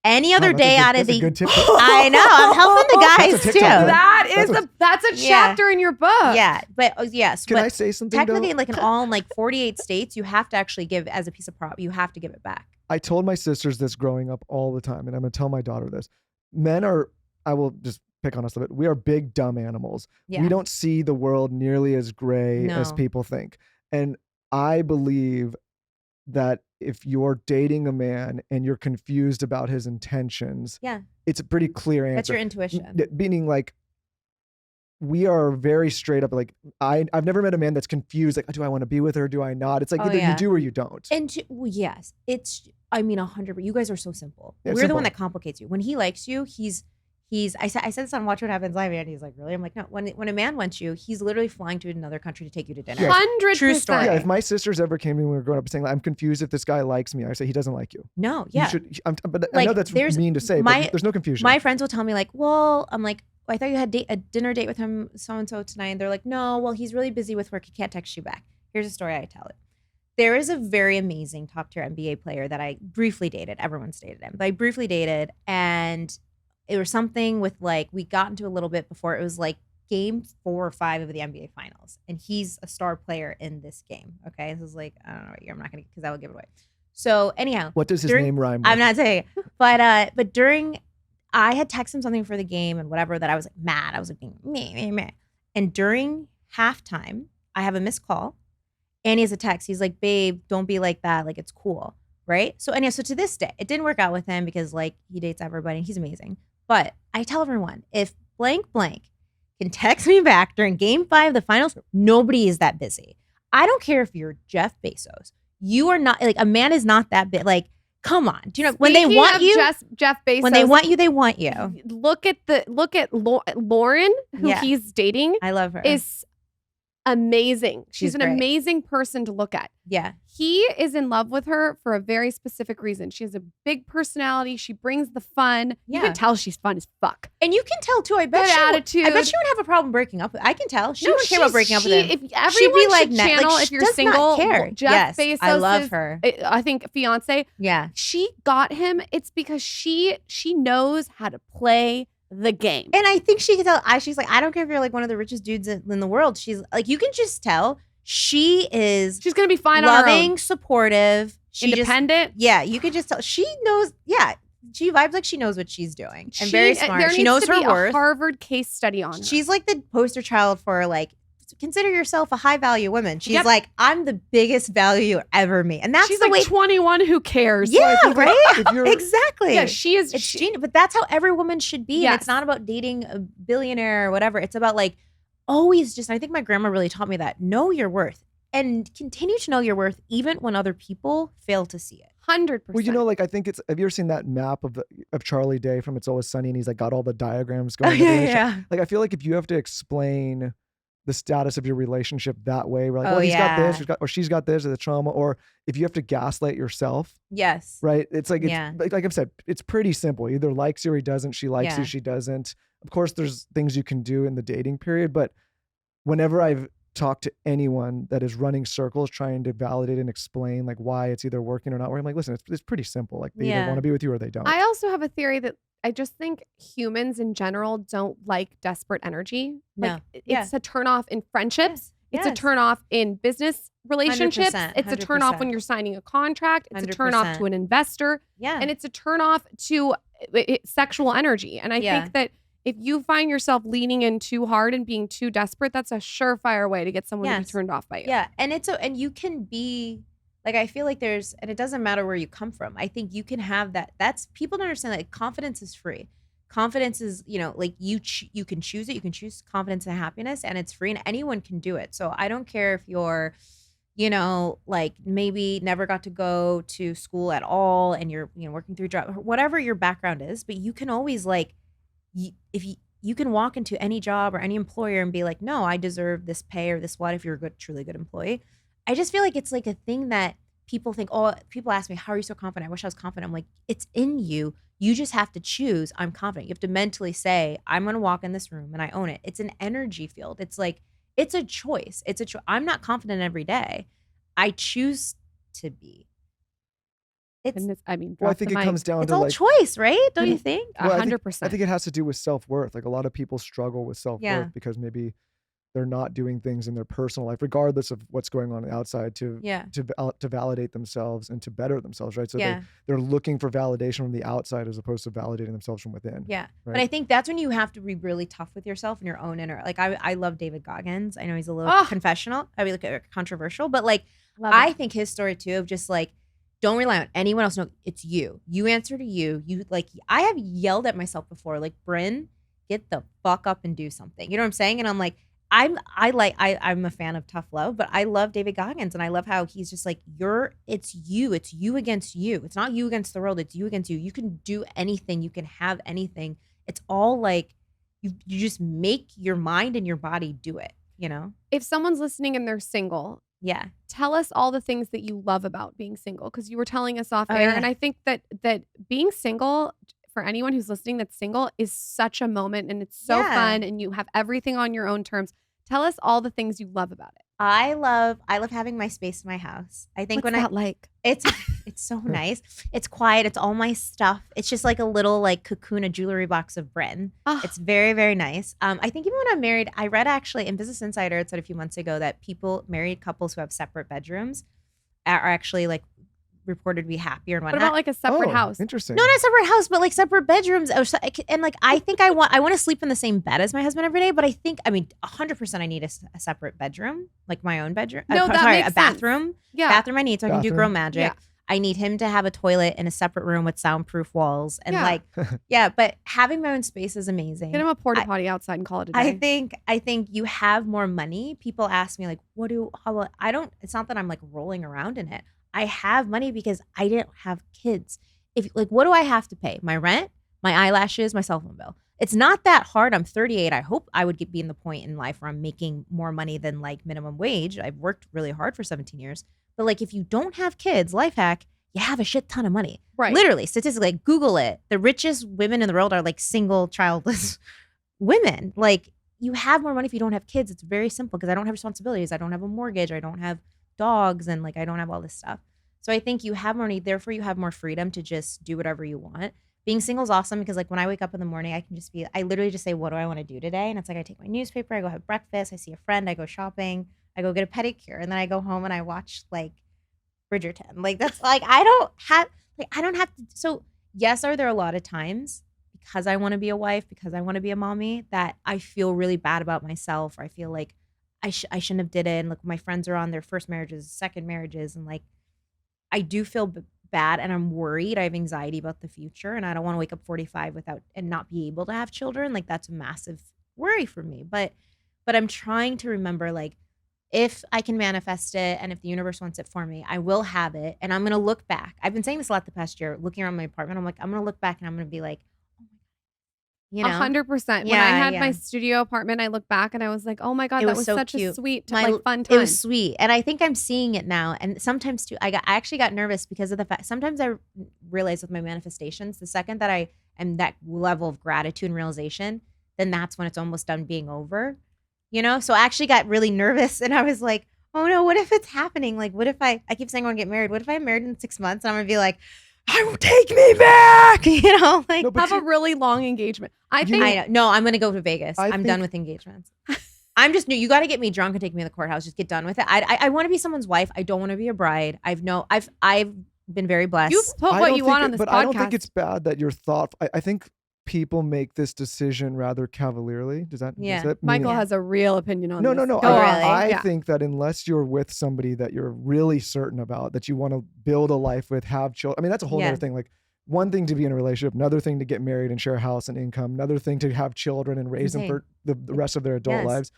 Any other Wow, day out that's of a the good tip. I know. I'm helping the That's a guys too. TikTok tip. That's a Yeah. chapter in your book. Yeah, but yes, Can but I say something? technically, though? like in all 48 states, you have to actually give as a piece of prop. You have to give it back. I told my sisters this growing up all the time, and I'm gonna tell my daughter this. Men are, I will just pick on us a bit. We are big, dumb animals. Yeah. We don't see the world nearly as gray as No. people think. And I believe that if you're dating a man and you're confused about his intentions, Yeah. it's a pretty clear answer. That's your intuition. Meaning, like, we are very straight up. Like, I've never met a man that's confused. Like, do I want to be with her? Do I not? It's like Oh, either yeah. you do or you don't. And well, yes, it's. I mean, 100. You guys are so simple. Yeah, We're the simple. one that complicates you. When he likes you, he's. I said this on Watch What Happens Live, and he's like, really? I'm like, no. When a man wants you, he's literally flying to another country to take you to dinner. Yeah. 100%. True story. Yeah, if my sisters ever came to me when we were growing up saying, like, I'm confused if this guy likes me, I say he doesn't like you. No, yeah. You should, but I Like, know that's there's mean to say, my- but there's no confusion. My friends will tell me like, well, I'm like, I thought you had a dinner date with him so and so tonight. And they're like, no, well, he's really busy with work. He can't text you back. Here's a story I tell it. There is a very amazing top tier NBA player that I briefly dated. Everyone's dated him, but I briefly dated, and it was something with like we got into a little bit before. It was like game 4 or 5 of the NBA Finals, and he's a star player in this game. Okay, this is like I don't know what year. I'm not gonna because I will give it away. So anyhow, What does his during- name rhyme with? I'm not saying, but during, I had texted him something for the game and whatever that I was like mad. I was like being meh. And during halftime, I have a missed call, and he has a text. He's like, "Babe, don't be like that. Like it's cool, right?" So anyhow, so to this day, it didn't work out with him because like he dates everybody. And he's amazing, but I tell everyone if blank can text me back during Game 5 of the finals, nobody is that busy. I don't care if you're Jeff Bezos. You are not like a man is not that big. Like, come on. Do you know when they Speaking want of you? Jeff Bezos. When they want you, they want you. Look at Lauren, who Yeah. he's dating, I love her. is amazing. She's She's an great. amazing person to look at. Yeah. He is in love with her for a very specific reason. She has a big personality. She brings the fun. You Yeah. can tell she's fun as fuck. And you can tell too. I bet Good she attitude. I bet she would have a problem breaking up with. I can tell. She No, wouldn't care about she's- breaking up with she- him. If She'd everyone be like, should like, channel she if you're does not single, care. Jeff Yes, Bezos I love is, her. I think fiance. Yeah. She got him. It's because she knows how to play the game. And I think she can tell. She's like, I don't care if you're like one of the richest dudes in the world. She's like, you can just tell she is She's gonna be fine on her loving, own. supportive, Independent. Yeah, you could just tell. She knows. Yeah, she vibes like she knows what she's doing and very There smart. She needs knows to her be worth. A Harvard case study on her. She's like the poster child for like, consider yourself a high value woman. She's Yep. like, I'm the biggest value you ever meet. And that's She's the like way. 21. Who cares? Yeah, think, like, right? if you're- Exactly. Yeah, she is. It's genius. But that's how every woman should be. And Yes. it's not about dating a billionaire or whatever. It's about like always just, I think my grandma really taught me that. Know your worth and continue to know your worth even when other people fail to see it. 100%. Well, you know, like I think it's. Have you ever seen that map of Charlie Day from It's Always Sunny, and he's like got all the diagrams going? Like I feel like if you have to explain the status of your relationship that way, we're like, Oh, well, he's got yeah. this, she's got this, or the trauma, or if you have to gaslight yourself, Yes. right? It's like, Yeah. like I've said, it's pretty simple. He either likes you or he doesn't. She likes Yeah. you, she doesn't. Of course, there's things you can do in the dating period, but whenever I've talked to anyone that is running circles trying to validate and explain like why it's either working or not working, I'm like, listen, it's pretty simple. Like they either Yeah. want to be with you or they don't. I also have a theory that I just think humans in general don't like desperate energy. No. Like it's Yeah. a turnoff in friendships. It's a Yes. turnoff in business relationships. 100%, It's a turnoff when 100%. you're signing a contract. It's a turnoff to an investor. Yeah. And it's a turnoff to sexual energy. And I Yeah. think that if you find yourself leaning in too hard and being too desperate, that's a surefire way to get someone to be Yes. turned off by you. Yeah, and and you can be like, I feel like there's, and it doesn't matter where you come from. I think you can have that. That's, people don't understand that like, confidence is free. Confidence is, like you can choose it. You can choose confidence and happiness, and it's free, and anyone can do it. So I don't care if you're, you know, like maybe never got to go to school at all, and you're, you know, working through job, whatever your background is, but you can always like, if you can walk into any job or any employer and be like, no, I deserve this pay or this what, if you're a good, truly good employee. I just feel like it's like a thing that people think, oh, people ask me, how are you so confident? I wish I was confident. I'm like, it's in you. You just have to choose. I'm confident. You have to mentally say, I'm going to walk in this room and I own it. It's an energy field. It's like, it's a choice. I'm not confident every day. I choose to be. It's, I mean, Well, I think it comes down it's to all like, choice, right? Don't you think? well, 100%. I think it has to do with self-worth. Like a lot of people struggle with self-worth Yeah. because maybe they're not doing things in their personal life, regardless of what's going on outside, to validate themselves and to better themselves, right? So they're looking for validation from the outside as opposed to validating themselves from within. Yeah. Right? But I think that's when you have to be really tough with yourself and your own inner. Like I love David Goggins. I know he's a little confessional. I mean, like controversial, but like I think his story too of just like, don't rely on anyone else. No, it's you. You answer to you. You like, I have yelled at myself before, like, Brynn, get the fuck up and do something. You know what I'm saying? And I'm like, I'm a fan of tough love, but I love David Goggins, and I love how he's just like, it's you against you. It's not you against the world. It's you against you. You can do anything. You can have anything. It's all like, you just make your mind and your body do it, you know? If someone's listening and they're single, yeah, tell us all the things that you love about being single, because you were telling us off air. And I think that being single, for anyone who's listening that's single, is such a moment, and it's so fun, and you have everything on your own terms. Tell us all the things you love about it. I love having my space in my house. I think What's that like? It's so nice. It's quiet. It's all my stuff. It's just like a little like cocoon, a jewelry box of Brynn. It's very, very nice. I think even when I'm married, I read actually in Business Insider, it said a few months ago that married couples who have separate bedrooms are actually like reported to be happier and whatnot. What about like a separate house? Interesting. No, not a separate house, but like separate bedrooms. And like, I think I want to sleep in the same bed as my husband every day. But I think, 100% I need a separate bedroom, like my own bedroom. No, that makes a bathroom. Sense. Yeah. Bathroom I need so I can do girl magic. Yeah. I need him to have a toilet in a separate room with soundproof walls. And but having my own space is amazing. Get him a porta potty outside and call it a day. I think you have more money. People ask me like, it's not that I'm like rolling around in it. I have money because I didn't have kids. What do I have to pay? My rent, my eyelashes, my cell phone bill. It's not that hard. I'm 38. I hope I would be in the point in life where I'm making more money than like minimum wage. I've worked really hard for 17 years. But like, if you don't have kids, life hack, you have a shit ton of money. Right. Literally, statistically, like, Google it. The richest women in the world are like single, childless women. Like, you have more money if you don't have kids. It's very simple because I don't have responsibilities. I don't have a mortgage. I don't have dogs, and like I don't have all this stuff. So I think you have more money, therefore you have more freedom to just do whatever you want. Being single is awesome because like when I wake up in the morning, I literally just say, what do I want to do today? And it's like I take my newspaper, I go have breakfast, I see a friend, I go shopping, I go get a pedicure, and then I go home and I watch like Bridgerton. Like that's like I don't have to. So yes, are there a lot of times because I want to be a wife, because I want to be a mommy, that I feel really bad about myself, or I feel like I shouldn't have did it. And look, my friends are on their first marriages, second marriages, and like I do feel bad, and I'm worried. I have anxiety about the future, and I don't want to wake up 45 and not be able to have children. Like that's a massive worry for me. But I'm trying to remember, like, if I can manifest it and if the universe wants it for me, I will have it. And I'm going to look back. I've been saying this a lot the past year, looking around my apartment. I'm like, I'm going to look back and I'm going to be like, you know, 100%. When I had my studio apartment, I look back and I was like, oh my God, that was so such cute. A sweet, like fun time. It was sweet. And I think I'm seeing it now. And sometimes too, I actually got nervous because of the fact, sometimes I realize with my manifestations, the second that I am that level of gratitude and realization, then that's when it's almost done being over, you know? So I actually got really nervous, and I was like, oh no, what if it's happening? Like, what if I keep saying I want to get married. What if I'm married in 6 months and I'm going to be like, take me back, you know, like have a really long engagement. I know. No, I'm going to go to Vegas. I'm done with engagements. I'm just new. You got to get me drunk and take me to the courthouse. Just get done with it. I want to be someone's wife. I don't want to be a bride. I've been very blessed. You've put what you want on this podcast. But I don't think it's bad that you're thoughtful. I think people make this decision rather cavalierly. Does that? Michael has a real opinion on this. No. I think that unless you're with somebody that you're really certain about, that you want to build a life with, have children. I mean, that's a whole other thing. Like, one thing to be in a relationship, another thing to get married and share a house and income, another thing to have children and raise them for the rest of their adult lives.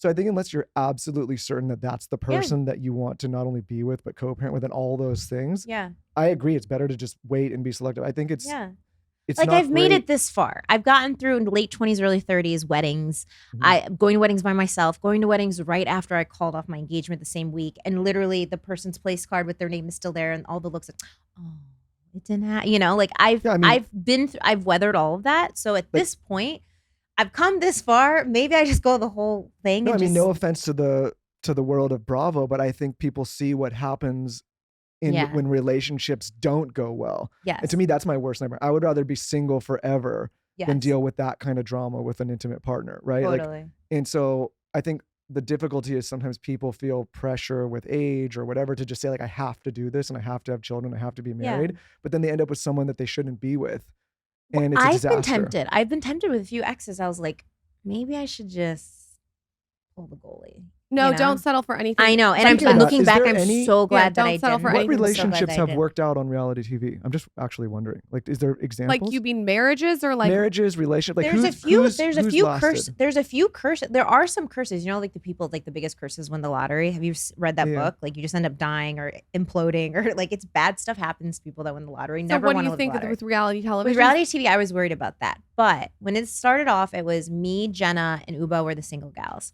So I think unless you're absolutely certain that that's the person that you want to not only be with, but co-parent with and all those things, I agree. It's better to just wait and be selective. I think it's like not I've made great. it this far. I've gotten through in late 20s, early 30s weddings. Mhm. Going to weddings by myself, going to weddings right after I called off my engagement the same week. And literally the person's place card with their name is still there and all the looks like, oh, it didn't happen. You know, like I've weathered all of that. So at this point, I've come this far. Maybe I just go the whole thing. No, I mean, no offense to the world of Bravo, but I think people see what happens when relationships don't go well. Yes. And to me, that's my worst nightmare. I would rather be single forever than deal with that kind of drama with an intimate partner, right? Totally. And so I think the difficulty is sometimes people feel pressure with age or whatever to just say like, I have to do this and I have to have children, I have to be married. But then they end up with someone that they shouldn't be with. And it's a disaster. I've been tempted with a few exes. I was like, maybe I should just pull the goalie. No, you know? don't settle for anything. I know. And I'm looking back, I'm so glad that I didn't. What relationships have worked out on reality TV? I'm just actually wondering. Like, is there examples? Like, you mean marriages or like marriages, relationships? Like, there's a few curses. There are some curses. You know, like the people, like the biggest curses win the lottery. Have you read that book? Like, you just end up dying or imploding, or like it's bad stuff happens to people that win the lottery. So Never what want do to you think with reality television? With reality TV, I was worried about that. But when it started off, it was me, Jenna, and Uba were the single gals.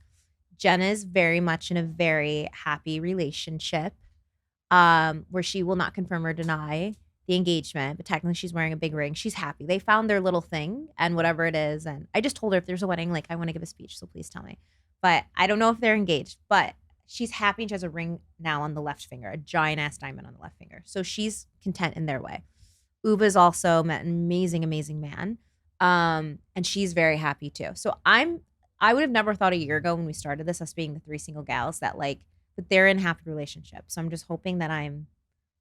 Jenna is very much in a very happy relationship where she will not confirm or deny the engagement, but technically she's wearing a big ring. She's happy. They found their little thing and whatever it is. And I just told her if there's a wedding, like I want to give a speech, so please tell me. But I don't know if they're engaged, but she's happy and she has a ring now on the left finger, a giant ass diamond on the left finger. So she's content in their way. Uba's also met an amazing, amazing man. And she's very happy too. So I would have never thought a year ago when we started this, us being the three single gals, that they're in happy relationships. So I'm just hoping that I'm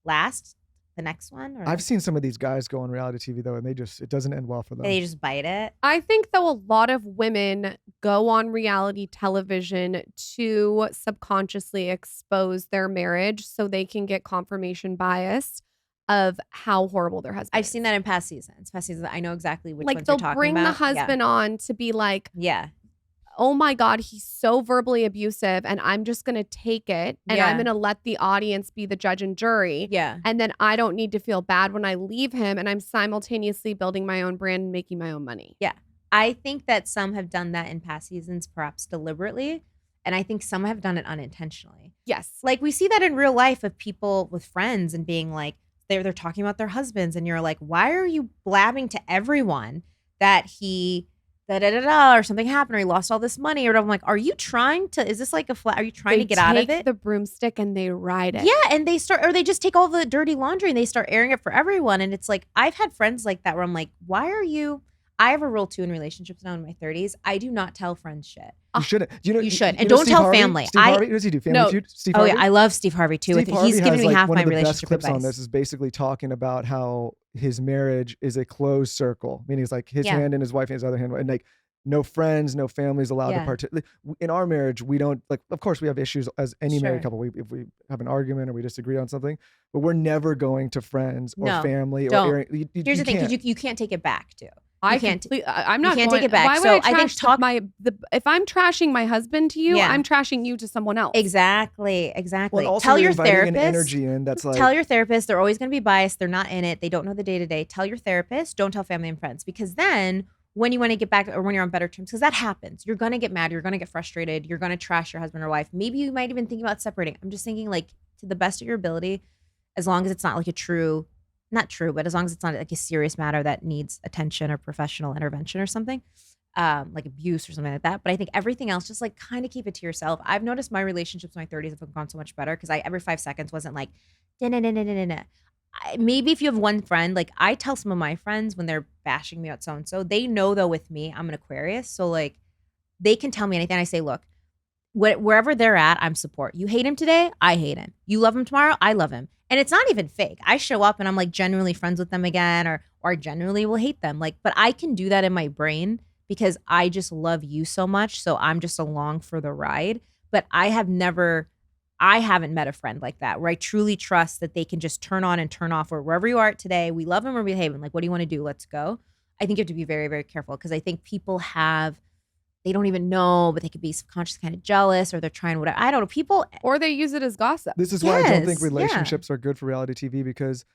last, the next one. Or I've seen some of these guys go on reality TV though, and it doesn't end well for them. They just bite it. I think though a lot of women go on reality television to subconsciously expose their marriage so they can get confirmation bias of how horrible their husband is. I've seen that in past seasons. I know exactly which ones Like you're talking they'll bring the husband on to be like, oh my God, he's so verbally abusive and I'm just going to take it and I'm going to let the audience be the judge and jury. Yeah. And then I don't need to feel bad when I leave him and I'm simultaneously building my own brand and making my own money. Yeah. I think that some have done that in past seasons, perhaps deliberately. And I think some have done it unintentionally. Yes. Like we see that in real life of people with friends and being like, they're talking about their husbands and you're like, why are you blabbing to everyone that he or something happened or he lost all this money or whatever? I'm like, are you trying to, is this like are you trying to get out of it? They take the broomstick and they ride it. Yeah. And they just take all the dirty laundry and they start airing it for everyone. And it's like, I've had friends like that where I'm like, I have a rule too in relationships now in my 30s. I do not tell friends shit. You shouldn't. You should. And don't tell family. Steve Harvey? What does he do? Family Feud? Steve Harvey? Oh yeah, I love Steve Harvey too. He's given me half my relationship advice. One of the best clips on this is basically talking about how his marriage is a closed circle. Meaning it's like his hand in his wife and his other hand. And like no friends, no families allowed to participate. In our marriage, we don't, like, of course we have issues as any married couple. If we have an argument or we disagree on something, but we're never going to friends or family. Or here's the thing, because you can't take it back too. I'm not. You can't take it back. Why would I think if I'm trashing my husband to you, I'm trashing you to someone else. Exactly. Well, tell your therapist. An energy in that's like. Tell your therapist. They're always going to be biased. They're not in it. They don't know the day to day. Tell your therapist. Don't tell family and friends, because then when you want to get back or when you're on better terms, because that happens, you're going to get mad. You're going to get frustrated. You're going to trash your husband or wife. Maybe you might even think about separating. I'm just thinking, like, to the best of your ability, as long as it's not like not true, but as long as it's not like a serious matter that needs attention or professional intervention or something, like abuse or something like that. But I think everything else, just like kind of keep it to yourself. I've noticed my relationships in my 30s have gone so much better because every 5 seconds wasn't like, maybe if you have one friend, like I tell some of my friends when they're bashing me out so-and-so, they know though with me, I'm an Aquarius. So like they can tell me anything. I say, look, wherever they're at, I'm support. You hate him today, I hate him. You love him tomorrow, I love him. And it's not even fake. I show up and I'm like genuinely friends with them again, or genuinely will hate them. Like, but I can do that in my brain because I just love you so much. So I'm just along for the ride. But I haven't met a friend like that where I truly trust that they can just turn on and turn off, or wherever you are today, we love them or we hate them. Like, what do you want to do? Let's go. I think you have to be very, very careful because I think people they don't even know, but they could be subconsciously kind of jealous, or they're trying whatever. I don't know. People, or they use it as gossip. This is why I don't think Yes, yeah. relationships are good for reality TV, because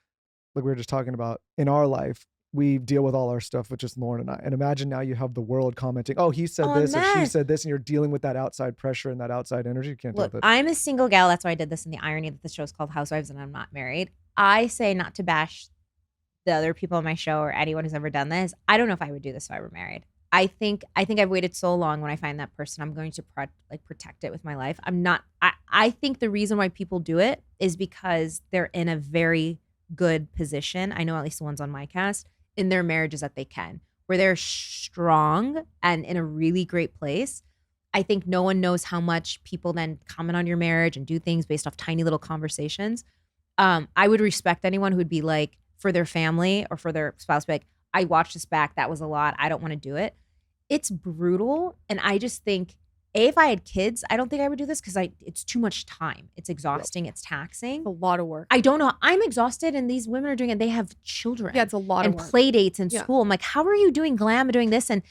like we were just talking about, in our life, we deal with all our stuff with just Lauren and I. And imagine now you have the world commenting, oh, he said Oh, a this or she mess. said this, and you're dealing with that outside pressure and that outside energy. You can't deal Look, with it. I'm a single gal. That's why I did this in the irony that the show's called Housewives and I'm not married. I say not to bash the other people on my show or anyone who's ever done this. I don't know if I would do this if I were married. I think I've waited so long. When I find that person, I'm going to protect it with my life. I'm not. I think the reason why people do it is because they're in a very good position. I know at least the ones on my cast in their marriages that they can, where they're strong and in a really great place. I think no one knows how much people then comment on your marriage and do things based off tiny little conversations. I would respect anyone who would be like, for their family or for their spouse, be like, I watched this back. That was a lot. I don't want to do it. It's brutal. And I just think, if I had kids, I don't think I would do this because it's too much time. It's exhausting. It's taxing. A lot of work. I don't know. I'm exhausted, and these women are doing it. They have children. Yeah, it's a lot and of work. play dates in Yeah. school. I'm like, how are you doing glam and doing this? And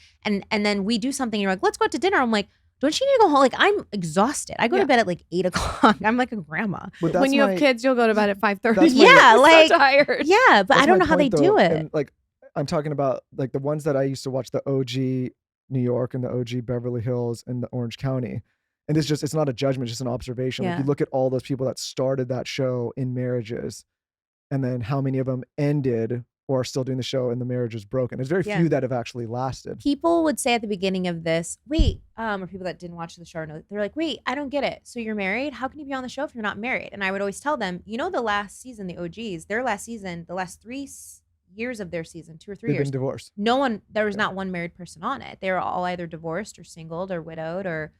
then we do something. And you're like, let's go out to dinner. I'm like, don't you need to go home? Like, I'm exhausted. I go to bed at like 8 o'clock. I'm like a grandma. But When you have my- kids, you'll go to bed at 5:30. That's my- Yeah, like so tired. yeah, but that's I don't my know how they point, do though. it. And like, I'm talking about like the ones that I used to watch, the OG New York and the OG Beverly Hills and the Orange County. And it's not a judgment, it's just an observation. Like, Yeah. you look at all those people that started that show in marriages, and then how many of them ended or are still doing the show and the marriage is broken. There's very Yeah. few that have actually lasted. People would say at the beginning of this, wait, or people that didn't watch the show, they're like, wait, I don't get it. So you're married? How can you be on the show if you're not married? And I would always tell them, the last season, the OGs, their last season, the last 3 years of their season, 2 or 3 They've years, been divorced. there was not one married person on it. They were all either divorced or singled or widowed or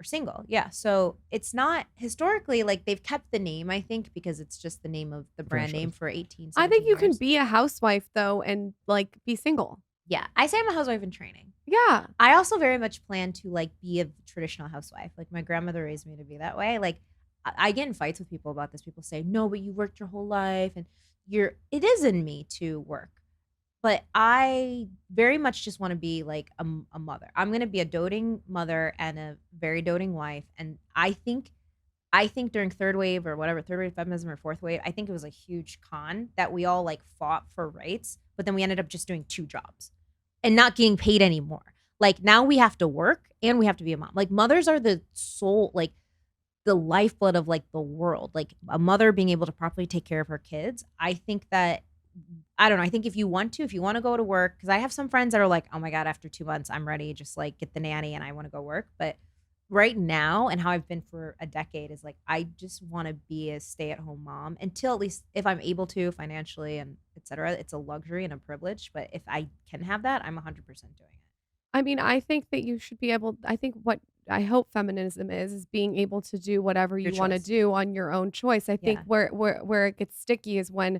single. Yeah. So it's not historically, like, they've kept the name, I think, because it's just the name of the brand name franchise. for 18, I think 17 you can years. be a housewife though and like be single. Yeah. I say I'm a housewife in training. Yeah. I also very much plan to like be a traditional housewife. Like, my grandmother raised me to be that way. Like, I get in fights with people about this. People say, no, but you worked your whole life and it is in me to work. But I very much just want to be like a mother. I'm going to be a doting mother and a very doting wife. And I think during third wave feminism or fourth wave, I think it was a huge con that we all like fought for rights, but then we ended up just doing 2 jobs and not getting paid anymore. Like, now we have to work and we have to be a mom. Like, mothers are the soul, like the lifeblood of like the world. Like, a mother being able to properly take care of her kids. I think that, I don't know. I think if you want to go to work, because I have some friends that are like, oh my God, after 2 months, I'm ready. Just like get the nanny and I want to go work. But right now, and how I've been for a decade, is like, I just want to be a stay-at-home mom until, at least if I'm able to financially and et cetera. It's a luxury and a privilege. But if I can have that, I'm 100% doing it. I mean, I think that you should be able, I think what I hope feminism is being able to do whatever you Your want to choice. do on your own choice. I think Yeah. where it gets sticky is when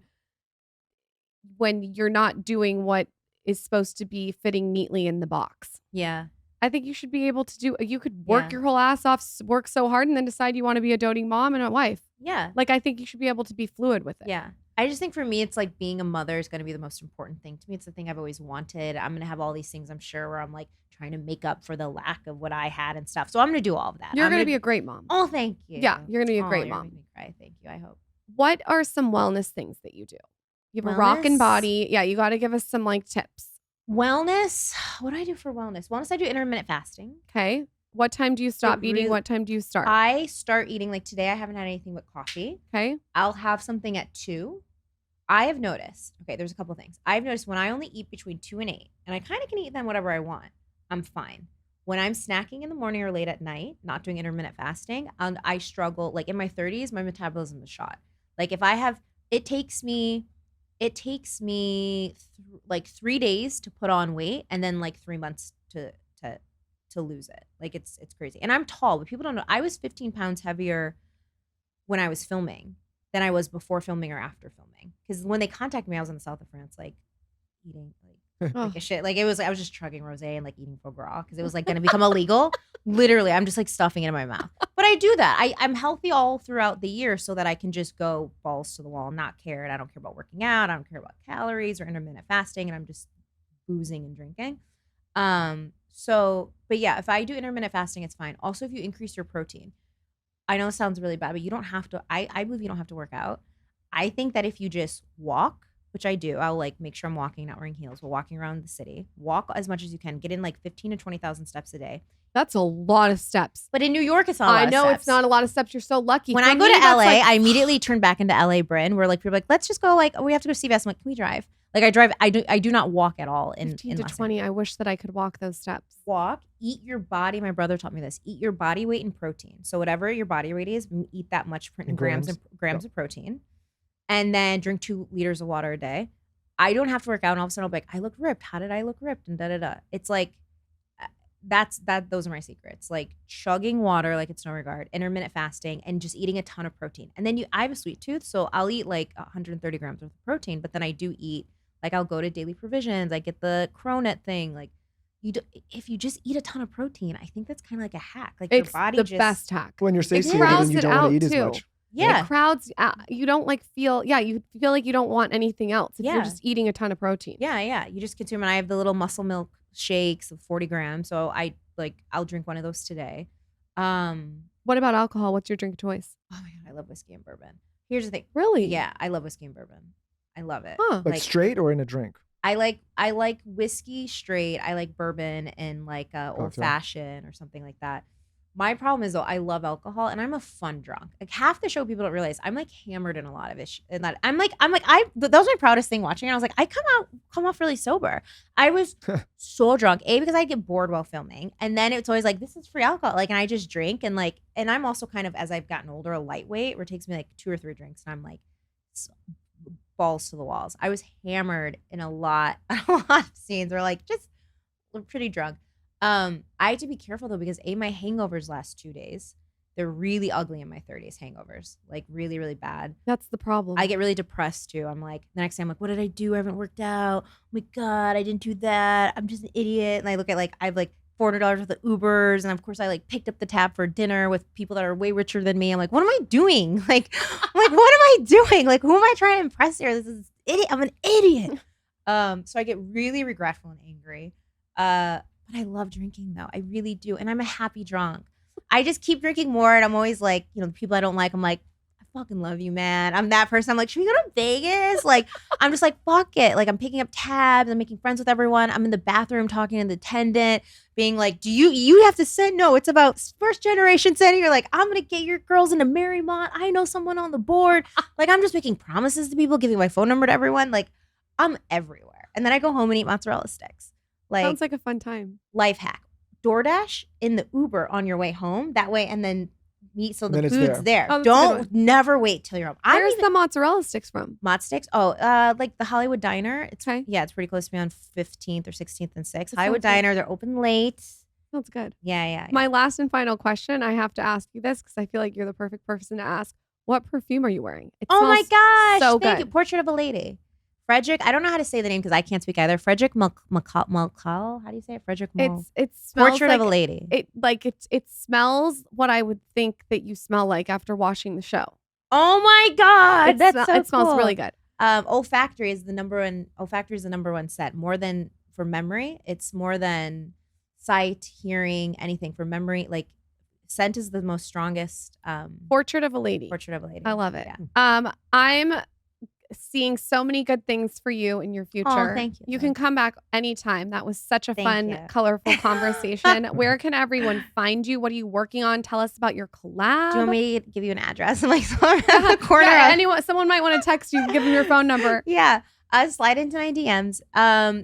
you're not doing what is supposed to be fitting neatly in the box. Yeah. I think you should be able to you could work Yeah. your whole ass off, work so hard, and then decide you want to be a doting mom and a wife. Yeah. Like, I think you should be able to be fluid with it. Yeah. I just think for me, it's like being a mother is going to be the most important thing to me. It's the thing I've always wanted. I'm going to have all these things, I'm sure, where I'm like trying to make up for the lack of what I had and stuff. So I'm going to do all of that. You're I'm going to be a great mom. Oh, thank you. Yeah, you're going to be a Oh, great you're mom. making me cry. Thank you. I hope. What are some wellness things that you do? You have a rockin' Wellness? body. Yeah, you got to give us some like tips. Wellness. What do I do for wellness? Wellness, I do intermittent fasting. Okay. What time do you stop eating? really- What time do you start? I start eating, like today, I haven't had anything but coffee. Okay. I'll have something at 2. I have noticed, okay, there's a couple things. I've noticed when I only eat between 2 and 8, and I kind of can eat then whatever I want, I'm fine. When I'm snacking in the morning or late at night, not doing intermittent fasting, and I struggle, like in my 30s, my metabolism is shot. Like, if I have, it takes me like 3 days to put on weight, and then like 3 months to lose it. Like, it's crazy. And I'm tall, but people don't know. I was 15 pounds heavier when I was filming than I was before filming or after filming. Because when they contacted me, I was in the south of France, like eating like a shit. Like, it was, I was just chugging rosé and like eating foie gras because it was like going to become illegal. Literally, I'm just like stuffing it in my mouth. But I do that. I'm healthy all throughout the year so that I can just go balls to the wall and not care. And I don't care about working out. I don't care about calories or intermittent fasting. And I'm just boozing and drinking. So, but yeah, if I do intermittent fasting, it's fine. Also, if you increase your protein, I know it sounds really bad, but you don't have to. I believe you don't have to work out. I think that if you just walk, which I do, I'll like make sure I'm walking, not wearing heels, but walking around the city. Walk as much as you can. Get in like 15 to 20,000 steps a day. That's a lot of steps. But in New York, it's not a lot I know of steps. it's not a lot of steps. You're so lucky. When For I go me, to that's LA, like, I immediately turn back into LA Brynn, where like people are like, let's just go. Like, oh, we have to go to CVS. I'm like, can we drive? Like I drive. I do not walk at all. In 15 to Los 20. Angeles. I wish that I could walk those steps. Walk. Eat your body. My brother taught me this. Eat your body weight in protein. So whatever your body weight is, eat that much in grams of protein, and then drink 2 liters of water a day. I don't have to work out, and all of a sudden I'll be like, I look ripped. How did I look ripped? And da da da. It's like those are my secrets. Like chugging water like it's no regard, intermittent fasting, and just eating a ton of protein. And then I have a sweet tooth, so I'll eat like 130 grams worth of protein, but then I do eat, like I'll go to Daily Provisions, I get the cronut thing. Like if you just eat a ton of protein, I think that's kind of like a hack. Like It's your body the just best hack. When you're satiated crowds and you it don't want out, to eat as too. much. yeah. It crowds. You don't like feel. Yeah, you feel like you don't want anything else if Yeah. you're just eating a ton of protein. Yeah. You just consume, and I have the little muscle milk shakes of 40 grams. So I'll drink one of those today. What about alcohol? What's your drink choice? Oh my God, I love whiskey and bourbon. Here's the thing. Really? Yeah, I love whiskey and bourbon. I love it. Huh. Like straight or in a drink? I like whiskey straight. I like bourbon in like a old fashioned or something like that. My problem is though, I love alcohol and I'm a fun drunk. Like half the show people don't realize I'm like hammered in a lot of it. And that that was my proudest thing watching it. I was like, I come off really sober. I was so drunk. Because I get bored while filming. And then it's always like, this is free alcohol. Like, and I just drink and I'm also kind of, as I've gotten older, a lightweight where it takes me like 2 or 3 drinks and I'm like balls to the walls. I was hammered in a lot of scenes where like just pretty drunk. I had to be careful though because my hangovers last 2 days. They're really ugly in my 30s hangovers, like really, really bad. That's the problem. I get really depressed too. I'm like, the next day I'm like, what did I do? I haven't worked out. Oh my God, I didn't do that. I'm just an idiot. And I look at like, I have like $400 worth of Ubers. And of course I like picked up the tab for dinner with people that are way richer than me. I'm like, what am I doing? Like, what am I doing? Like, who am I trying to impress here? This is idiot. I'm an idiot. So I get really regretful and angry. But I love drinking though. I really do. And I'm a happy drunk. I just keep drinking more. And I'm always like, the people I don't like, I'm like, I fucking love you, man. I'm that person. I'm like, should we go to Vegas? Like, I'm just like, fuck it. Like, I'm picking up tabs. I'm making friends with everyone. I'm in the bathroom talking to the attendant, being like, do you have to send? No, it's about first generation sending. You're like, I'm going to get your girls into Marymount. I know someone on the board. Like, I'm just making promises to people, giving my phone number to everyone. Like, I'm everywhere. And then I go home and eat mozzarella sticks. Like, sounds like a fun time. Life hack. DoorDash in the Uber on your way home. That way, and then meet so the food's there. Oh, don't never wait till you're home. Where's the mozzarella sticks from? Mozz sticks? Oh, like the Hollywood Diner. It's okay. Yeah, it's pretty close to me on 15th or 16th and 6th. Hollywood Diner. They're open late. Sounds good. Yeah. My last and final question. I have to ask you this because I feel like you're the perfect person to ask. What perfume are you wearing? It oh my gosh! So Thank good. you. Portrait of a Lady. Frederick, I don't know how to say the name because I can't speak either. Frederick Malcal. How do you say it? Frederick Mal. It smells Portrait like, of a Lady. It smells what I would think that you smell like after watching the show. Oh my God, It smells really good. Olfactory is the number one. Olfactory is the number one set. More than for memory, it's more than sight, hearing, anything. For memory, like scent is the most strongest. Portrait of a Lady. Portrait of a Lady. I love it. Yeah. I'm seeing so many good things for you in your future. Oh, thank you. You can come back anytime. That was such a fun, you. colorful conversation. Where can everyone find you? What are you working on? Tell us about your collab. Do you want me to give you an address? Like the corner. Yeah, someone might want to text you. Give them your phone number. Yeah. Slide into my DMs.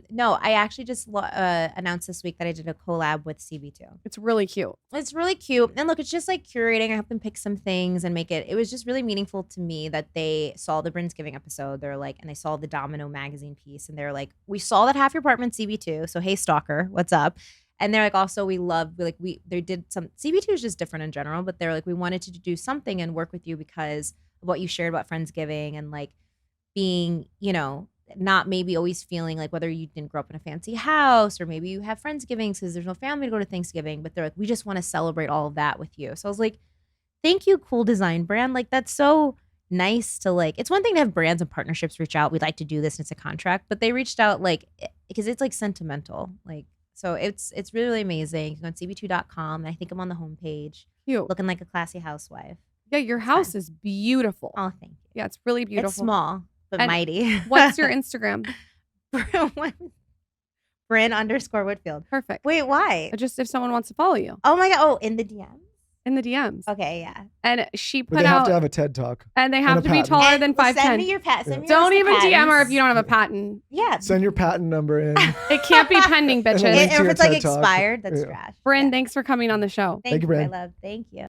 No, I actually just announced this week that I did a collab with CB2. It's really cute. It's really cute. And look, it's just like curating. I helped them pick some things and make it. It was just really meaningful to me that they saw the Brynn's Giving episode. They're like, and they saw the Domino magazine piece. And they're like, we saw that half your apartment CB2. So, hey, stalker, what's up? And they're like, also, they did some, CB2 is just different in general, but they're like, we wanted to do something and work with you because of what you shared about Friendsgiving and like being, not maybe always feeling like whether you didn't grow up in a fancy house or maybe you have Friendsgivings because there's no family to go to Thanksgiving, but they're like, we just want to celebrate all of that with you. So I was like, thank you, cool design brand. Like, that's so nice to like, it's one thing to have brands and partnerships reach out. We'd like to do this and it's a contract, but they reached out like, because it's like sentimental. Like, So it's really, really amazing. You can go on cb2.com. I think I'm on the homepage, Cute. looking like a classy housewife. Yeah, your house is beautiful. Oh, thank you. Yeah, it's really beautiful. It's small but And mighty. What's your Instagram? Brynn_Whitfield. Perfect. Wait, why? Just if someone wants to follow you Oh my god! Oh, in the DM. in the DMs. Okay, yeah. And she But put they have out, to have a TED talk. and they and have a to be patent. taller than Send 5'10". me your patent. Send me Don't even your DM her if patents. you don't have a patent. Yeah. Send your patent number in. It can't be pending, And a bitches. link to If your it's like TED Talk. expired, that's Yeah. trash. Brynn, Yeah. thanks for coming on the show. Thank you, you, my Brynn. love. Thank you.